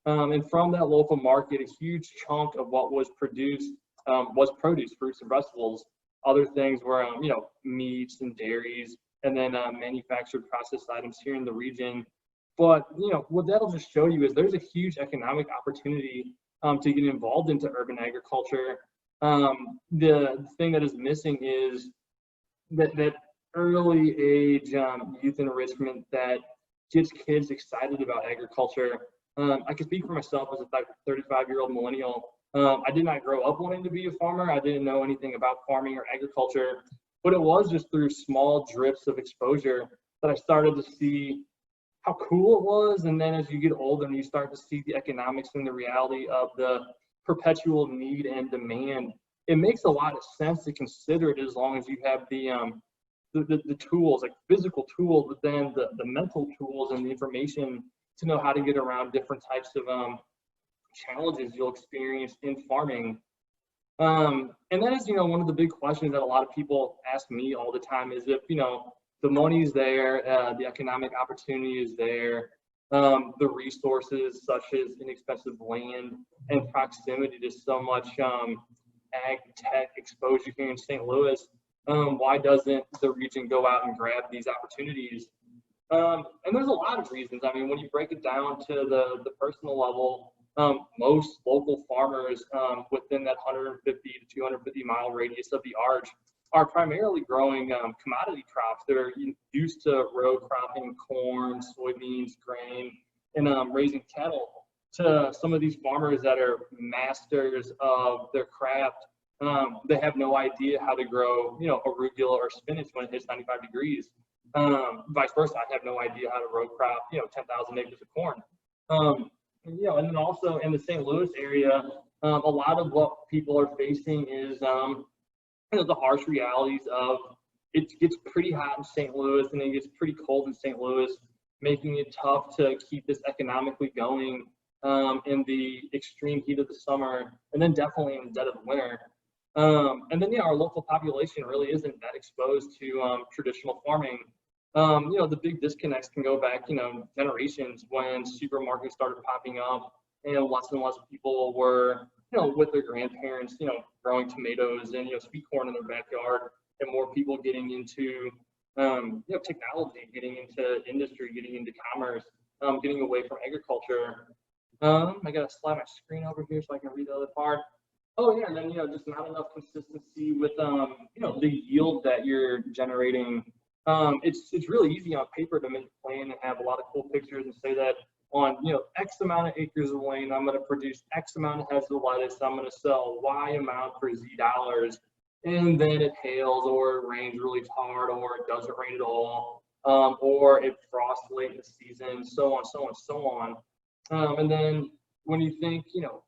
And from that local market, a huge chunk of what was produced was produce, fruits and vegetables. Other things were, meats and dairies, and then manufactured processed items here in the region. But, what that'll just show you is there's a huge economic opportunity to get involved into urban agriculture. The thing that is missing is that early age youth enrichment that gets kids excited about agriculture. I can speak for myself as a 35-year-old millennial. I did not grow up wanting to be a farmer. I didn't know anything about farming or agriculture, but it was just through small drips of exposure that I started to see how cool it was. And then as you get older and you start to see the economics and the reality of the perpetual need and demand, it makes a lot of sense to consider it as long as you have the tools, like physical tools, but then the mental tools and the information to know how to get around different types of challenges you'll experience in farming. And that is, one of the big questions that a lot of people ask me all the time is if, the money's there, the economic opportunity is there, the resources such as inexpensive land and proximity to so much ag tech exposure here in St. Louis, why doesn't the region go out and grab these opportunities? And there's a lot of reasons. I mean, when you break it down to the personal level, most local farmers within that 150 to 250 mile radius of the arch are primarily growing commodity crops. They're used to row cropping corn, soybeans, grain, and raising cattle. To some of these farmers that are masters of their craft, they have no idea how to grow, arugula or spinach when it hits 95 degrees. Vice versa, I have no idea how to row crop, 10,000 acres of corn. And then also in the St. Louis area, a lot of what people are facing is, the harsh realities of it gets pretty hot in St. Louis and it gets pretty cold in St. Louis, making it tough to keep this economically going in the extreme heat of the summer, and then definitely in the dead of the winter. And then, our local population really isn't that exposed to traditional farming. The big disconnects can go back, generations when supermarkets started popping up and less people were, with their grandparents, growing tomatoes and, sweet corn in their backyard, and more people getting into, technology, getting into industry, getting into commerce, getting away from agriculture. I gotta slide my screen over here so I can read the other part. Oh yeah, and then just not enough consistency with the yield that you're generating. It's really easy on paper to make a plan and have a lot of cool pictures and say that on X amount of acres of land I'm going to produce X amount of heads of lettuce, I'm going to sell Y amount for Z dollars, and then it hails or it rains really hard or it doesn't rain at all, or it frosts late in the season, so on, so on, so on. And then when you think,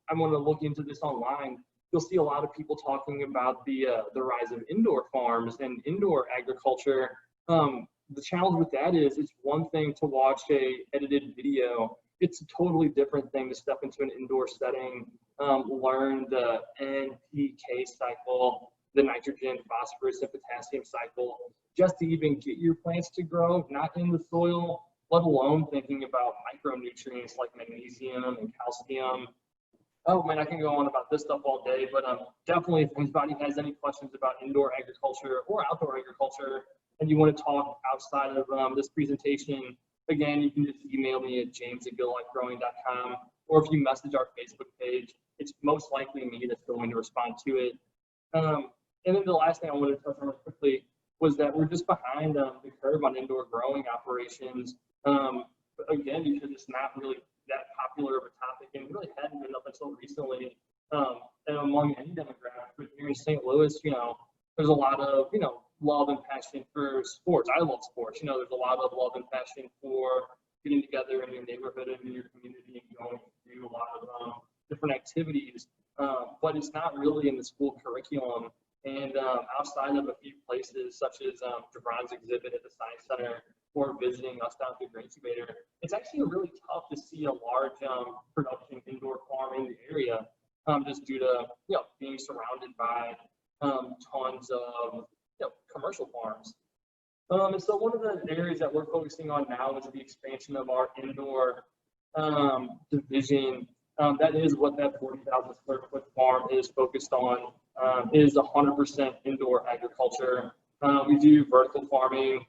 I want to look into this online, you'll see a lot of people talking about the rise of indoor farms and indoor agriculture. The challenge with that is it's one thing to watch a edited video. It's a totally different thing to step into an indoor setting, learn the NPK cycle, the nitrogen, phosphorus, and potassium cycle, just to even get your plants to grow, not in the soil, let alone thinking about micronutrients like magnesium and calcium. Oh man, I can go on about this stuff all day, but definitely if anybody has any questions about indoor agriculture or outdoor agriculture, and you want to talk outside of this presentation, again, you can just email me at james@goodlifegrowing.com, or if you message our Facebook page, it's most likely me that's going to respond to it. And then the last thing I wanted to touch on quickly was that we're just behind the curve on indoor growing operations. Again, because it's not really that popular of a topic, and really hadn't been up until recently, and among any demographic. But here in St. Louis, there's a lot of, love and passion for sports. I love sports. There's a lot of love and passion for getting together in your neighborhood and in your community and going through a lot of different activities, but it's not really in the school curriculum. And outside of a few places, such as DeBron's exhibit at the Science Center or visiting us down at the Grain Incubator, it's actually really tough to see a large production indoor farm in the area, just due to being surrounded by tons of commercial farms. And so one of the areas that we're focusing on now is the expansion of our indoor division. That is what that 40,000 square foot farm is focused on, is 100% indoor agriculture. We do vertical farming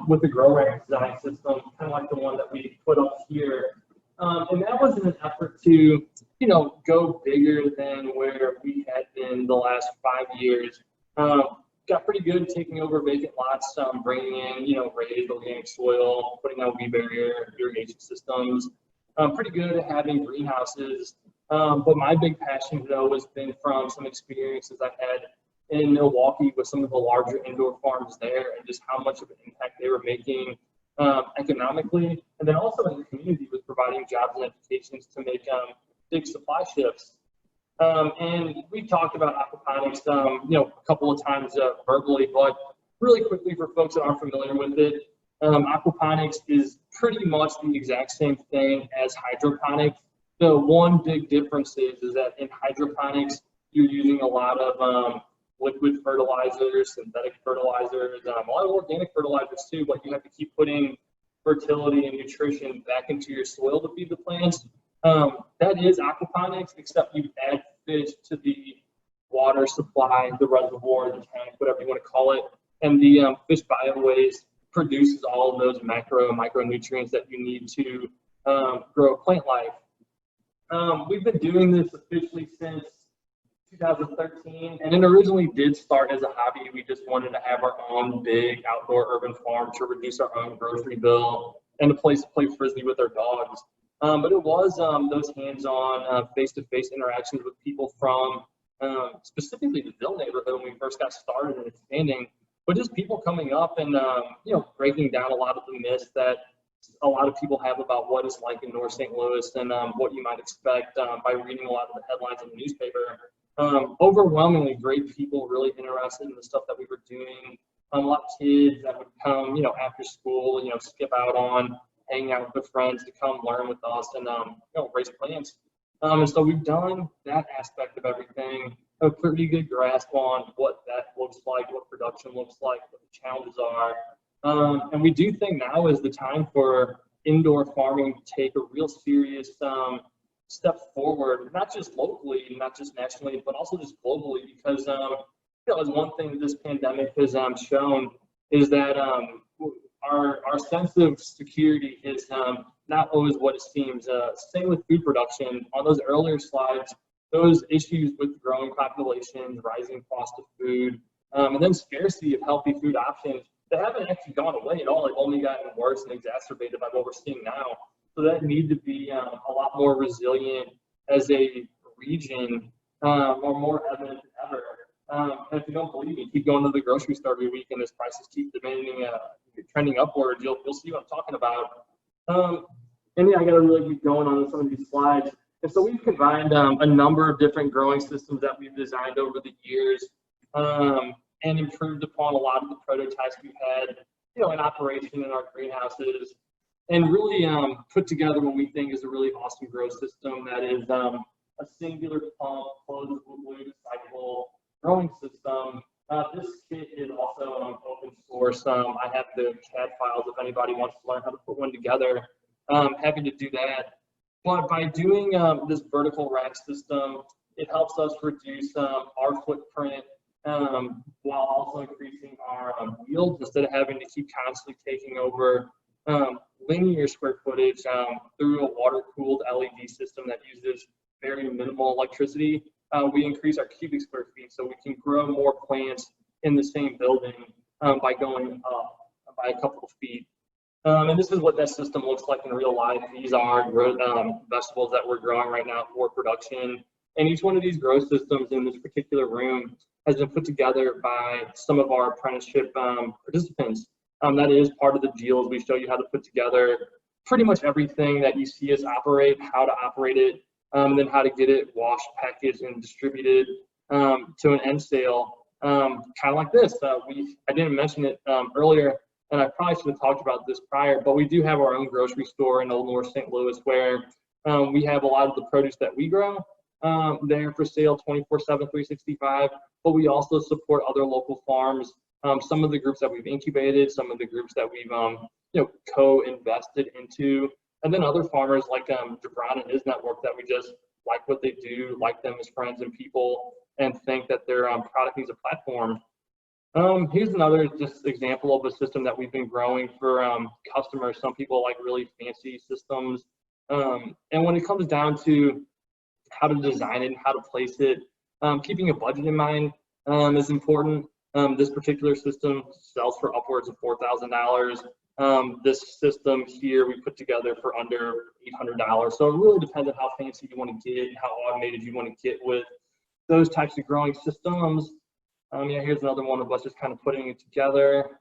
with the grow rack design system, kind of like the one that we put up here. And that was in an effort to, go bigger than where we had been the last 5 years. Got pretty good at taking over vacant lots, bringing in, raised organic soil, putting out weed barrier, irrigation systems. Pretty good at having greenhouses. But my big passion, though, has been from some experiences I had in Milwaukee with some of the larger indoor farms there, and just how much of an impact they were making economically, and then also in the community with providing jobs and educations to make big supply shifts. And we talked about aquaponics, a couple of times verbally, but really quickly for folks that aren't familiar with it, aquaponics is pretty much the exact same thing as hydroponics. The one big difference is that in hydroponics, you're using a lot of liquid fertilizers, synthetic fertilizers, a lot of organic fertilizers too, but you have to keep putting fertility and nutrition back into your soil to feed the plants. That is aquaponics, except you add fish to the water supply, the reservoir, the tank, whatever you want to call it, and the fish biowaste produces all of those macro and micronutrients that you need to grow plant life. We've been doing this officially since 2013, and it originally did start as a hobby. We just wanted to have our own big outdoor urban farm to reduce our own grocery bill and a place to play frisbee with our dogs. But it was those hands-on, face-to-face interactions with people from specifically the Ville neighborhood when we first got started and expanding, but just people coming up and breaking down a lot of the myths that a lot of people have about what it's like in North St. Louis and what you might expect by reading a lot of the headlines in the newspaper. Overwhelmingly great people, really interested in the stuff that we were doing. A lot of kids that would come, after school, skip out on hanging out with their friends to come learn with us and, raise plants. And so we've done that aspect of everything, a pretty good grasp on what that looks like, what production looks like, what the challenges are. And we do think now is the time for indoor farming to take a real serious step forward, not just locally, not just nationally, but also just globally, because as one thing that this pandemic has shown is that our sense of security is not always what it seems. Same with food production. On those earlier slides, those issues with growing populations, rising cost of food, and then scarcity of healthy food options, they haven't actually gone away at all. They've only gotten worse and exacerbated by what we're seeing now. So that need to be a lot more resilient as a region, or more evident than ever. And if you don't believe me, keep going to the grocery store every week and as prices keep trending upward, you'll see what I'm talking about. And yeah, I gotta really keep going on some of these slides. And so we've combined a number of different growing systems that we've designed over the years, and improved upon a lot of the prototypes we've had, in operation in our greenhouses, and really put together what we think is a really awesome grow system that is a singular pump, closed loop cycle growing system. This kit is also open source. I have the CAD files if anybody wants to learn how to put one together. Happy to do that. But by doing this vertical rack system, it helps us reduce our footprint while also increasing our yields instead of having to keep constantly taking over linear square footage through a water-cooled LED system that uses very minimal electricity. We increase our cubic square feet so we can grow more plants in the same building by going up by a couple of feet. And this is what that system looks like in real life. These are vegetables that we're growing right now for production. And each one of these grow systems in this particular room has been put together by some of our apprenticeship participants. That is part of the deals. We show you how to put together pretty much everything that you see us operate, how to operate it, and then how to get it washed, packaged, and distributed to an end sale. Kind of like this. I didn't mention it earlier, and I probably should have talked about this prior, but we do have our own grocery store in Old North St. Louis where we have a lot of the produce that we grow there for sale 24/7, 365, but we also support other local farms, some of the groups that we've incubated, some of the groups that we've co-invested into, and then other farmers like Gibran and his network that we just like what they do, like them as friends and people, and think that their product needs a platform. Here's another just example of a system that we've been growing for customers. Some people like really fancy systems. And when it comes down to how to design it and how to place it, keeping a budget in mind is important. This particular system sells for upwards of $4,000. This system here we put together for under $800. So it really depends on how fancy you want to get, how automated you want to get with those types of growing systems. Here's another one of us just kind of putting it together.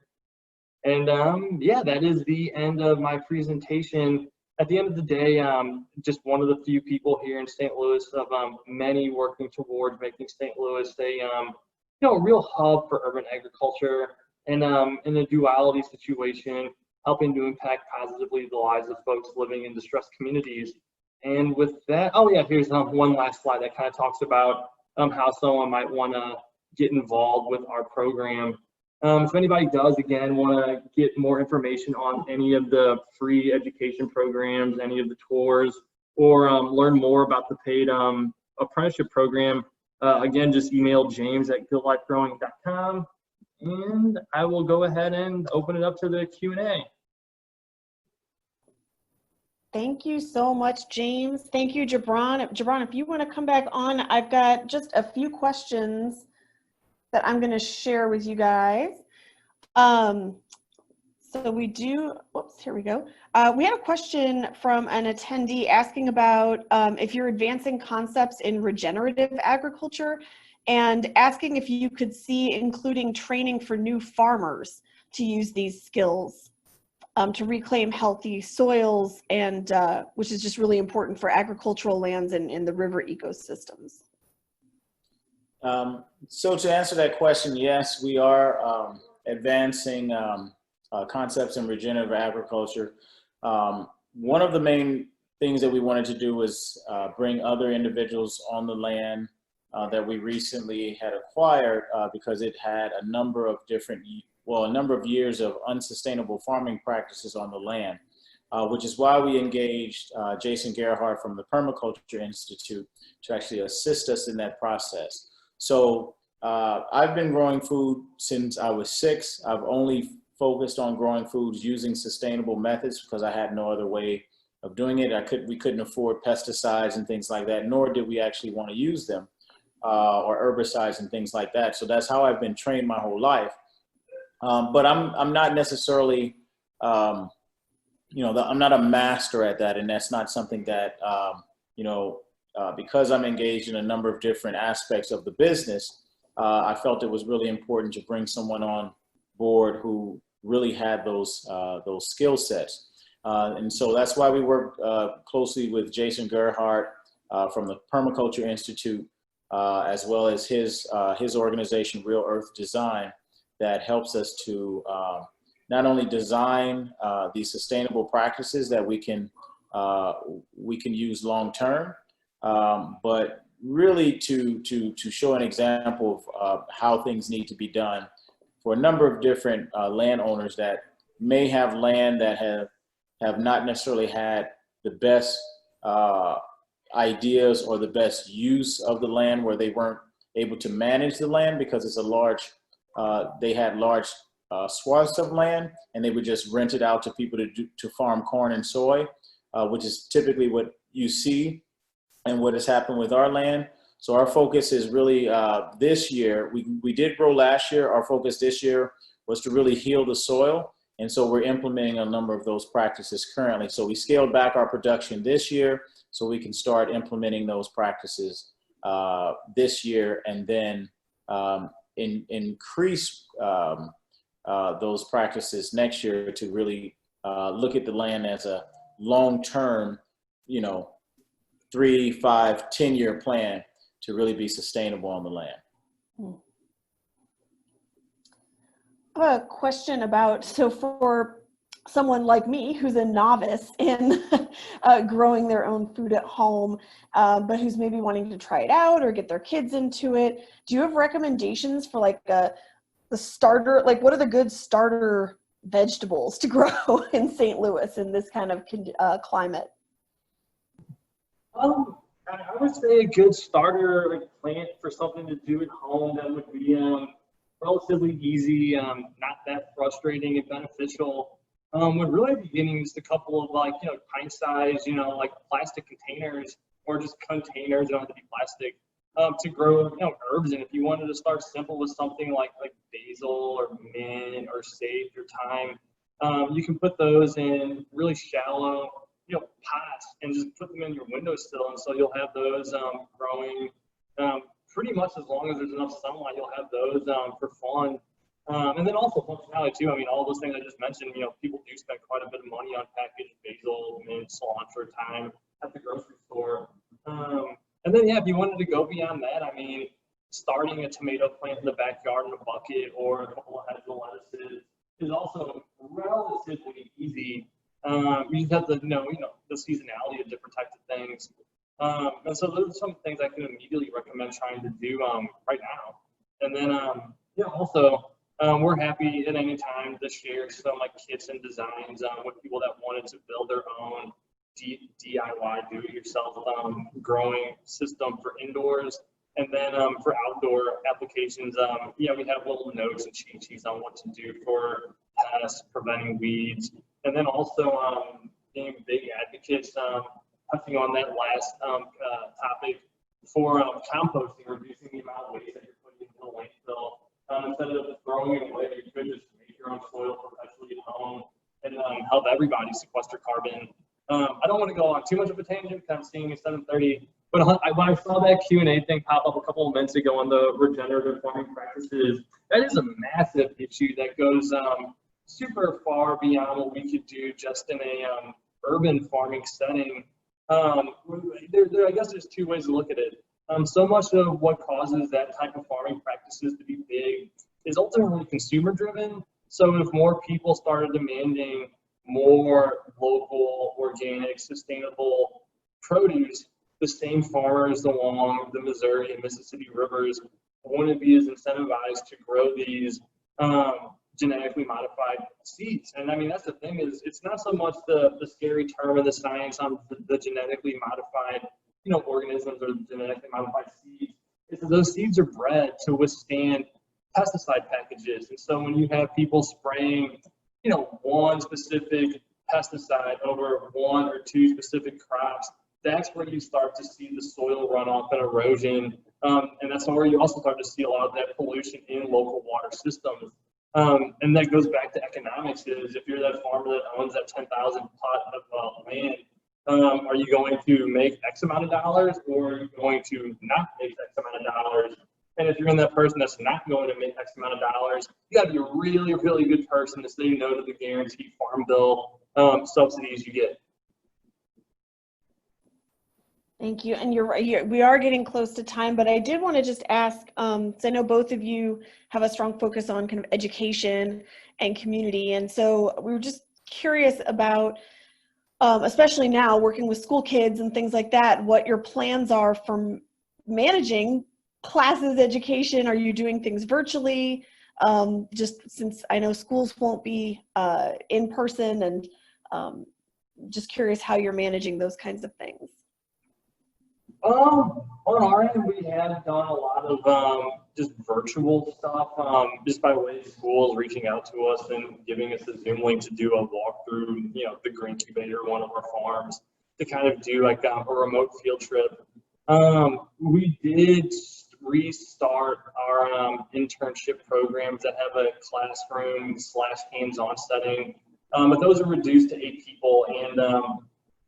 And that is the end of my presentation. At the end of the day, just one of the few people here in St. Louis of many working towards making St. Louis a real hub for urban agriculture, and in a duality situation, helping to impact positively the lives of folks living in distressed communities. And with that, here's one last slide that kind of talks about how someone might want to get involved with our program. If anybody does, again, want to get more information on any of the free education programs, any of the tours, or learn more about the paid apprenticeship program, again, just email James at goodlifegrowing.com. And I will go ahead and open it up to the Q&A. Thank you so much, James. Thank you, Gibran. Gibran, if you want to come back on, I've got just a few questions that I'm going to share with you guys. So we do, whoops, here we go. We had a question from an attendee asking about if you're advancing concepts in regenerative agriculture and asking if you could see including training for new farmers to use these skills to reclaim healthy soils, and which is just really important for agricultural lands and in the river ecosystems. So to answer that question, yes, we are advancing concepts in regenerative agriculture. One of the main things that we wanted to do was bring other individuals on the land that we recently had acquired because it had a number of years of unsustainable farming practices on the land, which is why we engaged Jason Gerhardt from the Permaculture Institute to actually assist us in that process. So I've been growing food since I was 6. I've only focused on growing foods using sustainable methods because I had no other way of doing it. We couldn't afford pesticides and things like that, nor did we actually want to use them or herbicides and things like that. So that's how I've been trained my whole life. But I'm not necessarily, I'm not a master at that, and that's not something that, because I'm engaged in a number of different aspects of the business, I felt it was really important to bring someone on board who really had those skill sets. And so that's why we work closely with Jason Gerhardt from the Permaculture Institute, as well as his organization, Real Earth Design, that helps us to not only design these sustainable practices that we can use long term, but really to show an example of how things need to be done for a number of different landowners that may have land that have not necessarily had the best ideas or the best use of the land, where they weren't able to manage the land because it's a large, they had large swaths of land and they would just rent it out to people to farm corn and soy, which is typically what you see and what has happened with our land. So our focus is really this year, we did grow last year. Our focus this year was to really heal the soil. And so we're implementing a number of those practices currently. So we scaled back our production this year so we can start implementing those practices this year, and then increase those practices next year to really look at the land as a long-term, 3, 5, 10-year plan to really be sustainable on the land. I have a question about, so for someone like me who's a novice in growing their own food at home, but who's maybe wanting to try it out or get their kids into it, do you have recommendations for like the starter, like what are the good starter vegetables to grow in St. Louis in this kind of climate? I would say a good starter plant for something to do at home that would be relatively easy, not that frustrating and beneficial. Would really be getting just a couple of pint size, like plastic containers, or just containers, don't have to be plastic, to grow herbs. And if you wanted to start simple with something like basil or mint or sage or thyme, you can put those in really shallow pots and just put them in your windowsill, and so you'll have those growing pretty much as long as there's enough sunlight. You'll have those for fun. And then also functionality too. I mean, all those things I just mentioned, people do spend quite a bit of money on packaged basil, mint, cilantro, thyme at the grocery store. And then, if you wanted to go beyond that, I mean, starting a tomato plant in the backyard in a bucket or a couple of heads of lettuces is also relatively easy. You just have to know, the seasonality of different types of things. And so those are some things I can immediately recommend trying to do right now. And then, also, we're happy at any time to share some kits and designs with people that wanted to build their own DIY, do-it-yourself growing system for indoors. And then for outdoor applications, yeah, we have little notes and cheat sheets on what to do for pests, preventing weeds, and then also being big advocates, touching on that last topic for composting, reducing the amount of waste that you're putting into the landfill. Instead of throwing it away, you could just make your own soil professionally at home and help everybody sequester carbon. I don't want to go on too much of a tangent because I'm seeing it's 7:30. But when I saw that Q&A thing pop up a couple of minutes ago on the regenerative farming practices, that is a massive issue that goes super far beyond what we could do just in a urban farming setting. I guess there's two ways to look at it. So much of what causes that type of farming practices to be big is ultimately consumer driven. So if more people started demanding more local, organic, sustainable produce, the same farmers along the Missouri and Mississippi rivers wouldn't be as incentivized to grow these genetically modified seeds. And I mean, that's the thing, is it's not so much the scary term in the science on the genetically modified, organisms or genetically modified seeds. It's that those seeds are bred to withstand pesticide packages. And so when you have people spraying, one specific pesticide over one or two specific crops, that's where you start to see the soil runoff and erosion. And that's where you also start to see a lot of that pollution in local water systems. And that goes back to economics, is if you're that farmer that owns that 10,000 plot of land, are you going to make X amount of dollars, or are you going to not make X amount of dollars? And if you're in that person that's not going to make X amount of dollars, you got to be a really, really good person to say no to the guaranteed farm bill subsidies you get. Thank you. And you're right, we are getting close to time, but I did want to just ask, so I know both of you have a strong focus on kind of education and community. And so we were just curious about, especially now working with school kids and things like that, what your plans are for managing classes, education. Are you doing things virtually? Just since I know schools won't be in person, and just curious how you're managing those kinds of things. On our end, we have done a lot of just virtual stuff, just by way of schools reaching out to us and giving us a Zoom link to do a walkthrough, the green incubator, one of our farms, to kind of do like a remote field trip. We did restart our internship programs that have a classroom / hands-on setting, but those are reduced to 8 people, and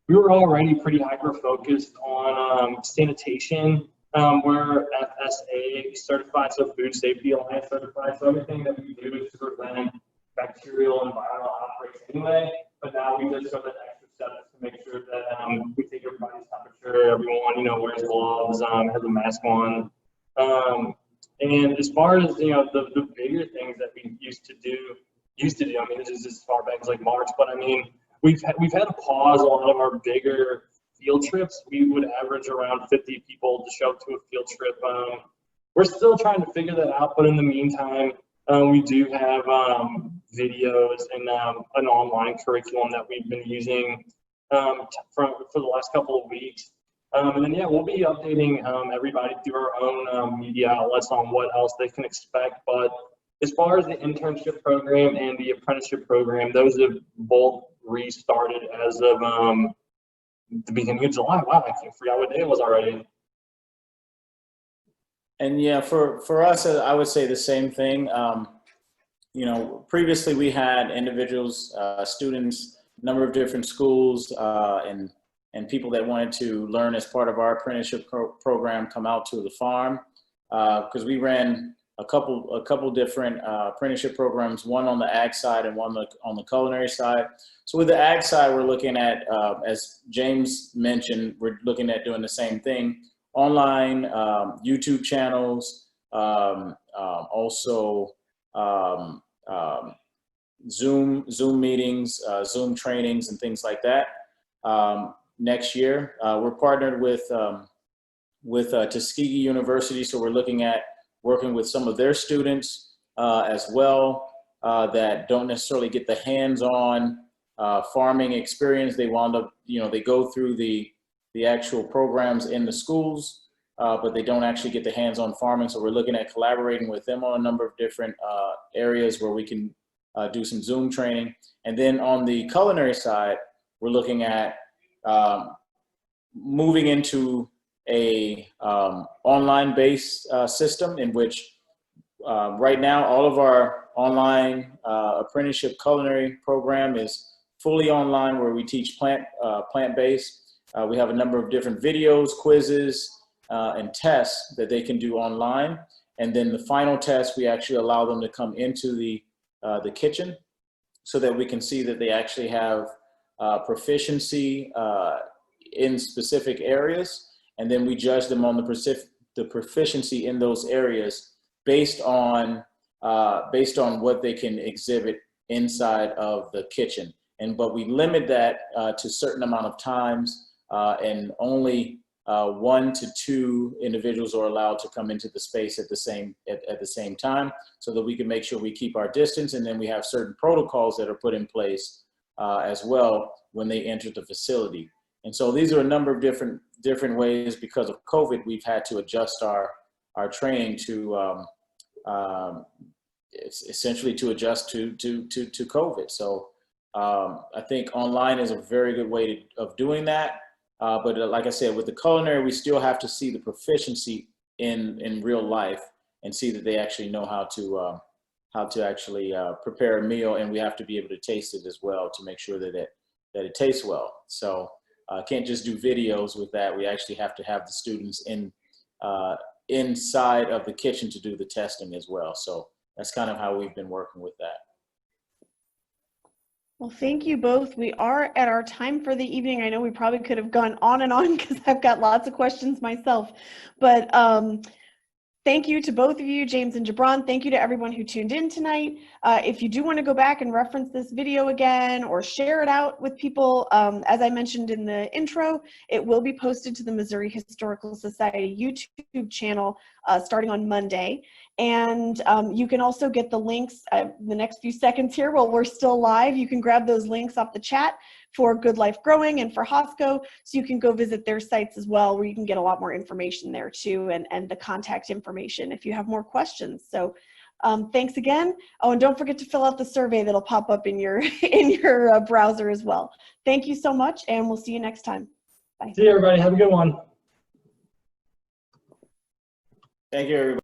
we were already pretty hyper-focused on sanitation. We're FSA certified, so Food Safety Alliance certified, so everything that we do is to prevent bacterial and viral outbreaks anyway, but now we just go that extra step to make sure that we take everybody's temperature, everyone, wears gloves, has a mask on. And as far as, the bigger things that we used to do, I mean, this is as far back as like March, but I mean, we've had to pause a lot of our bigger field trips. We would average around 50 people to show up to a field trip. We're still trying to figure that out, but in the meantime, we do have videos and an online curriculum that we've been using for the last couple of weeks. And then, yeah, we'll be updating everybody through our own media outlets on what else they can expect. But as far as the internship program and the apprenticeship program, those have both restarted as of the beginning of July. Wow, I forgot what day it was already. And yeah, for us, I would say the same thing. Previously we had individuals, students, number of different schools, and people that wanted to learn as part of our apprenticeship program come out to the farm, because we ran a couple different apprenticeship programs, one on the ag side and one on the culinary side. So with the ag side, we're looking at, as James mentioned, we're looking at doing the same thing, online, YouTube channels, also Zoom meetings, Zoom trainings, and things like that. Next year, we're partnered with Tuskegee University, so we're looking at working with some of their students as well that don't necessarily get the hands-on farming experience. They wound up, they go through the actual programs in the schools, but they don't actually get the hands-on farming. So we're looking at collaborating with them on a number of different areas where we can do some Zoom training. And then on the culinary side, we're looking at moving into a online-based system in which right now all of our online apprenticeship culinary program is fully online, where we teach plant-based. We have a number of different videos, quizzes, and tests that they can do online. And then the final test, we actually allow them to come into the kitchen so that we can see that they actually have proficiency in specific areas. And then we judge them on the proficiency in those areas based on what they can exhibit inside of the kitchen. But we limit that to a certain amount of times, and only 1 to 2 individuals are allowed to come into the space at the same time, so that we can make sure we keep our distance. And then we have certain protocols that are put in place as well when they enter the facility. And so these are a number of different ways. Because of COVID, we've had to adjust our training to essentially to adjust to COVID. So I think online is a very good way of doing that. But like I said, with the culinary, we still have to see the proficiency in real life and see that they actually know how to actually prepare a meal, and we have to be able to taste it as well to make sure that it tastes well. So can't just do videos with that. We actually have to have the students inside of the kitchen to do the testing as well. So that's kind of how we've been working with that. Well, thank you both. We are at our time for the evening. I know we probably could have gone on and on because I've got lots of questions myself, but thank you to both of you, James and Gibran. Thank you to everyone who tuned in tonight. If you do want to go back and reference this video again or share it out with people, as I mentioned in the intro, it will be posted to the Missouri Historical Society YouTube channel starting on Monday. And you can also get the links the next few seconds here while we're still live. You can grab those links off the chat for Good Life Growing and for HOSCO, so you can go visit their sites as well, where you can get a lot more information there too, and the contact information if you have more questions. So thanks again. Oh, and don't forget to fill out the survey that'll pop up in your browser as well. Thank you so much, and we'll see you next time. Bye. See you, everybody. Have a good one. Thank you, everybody.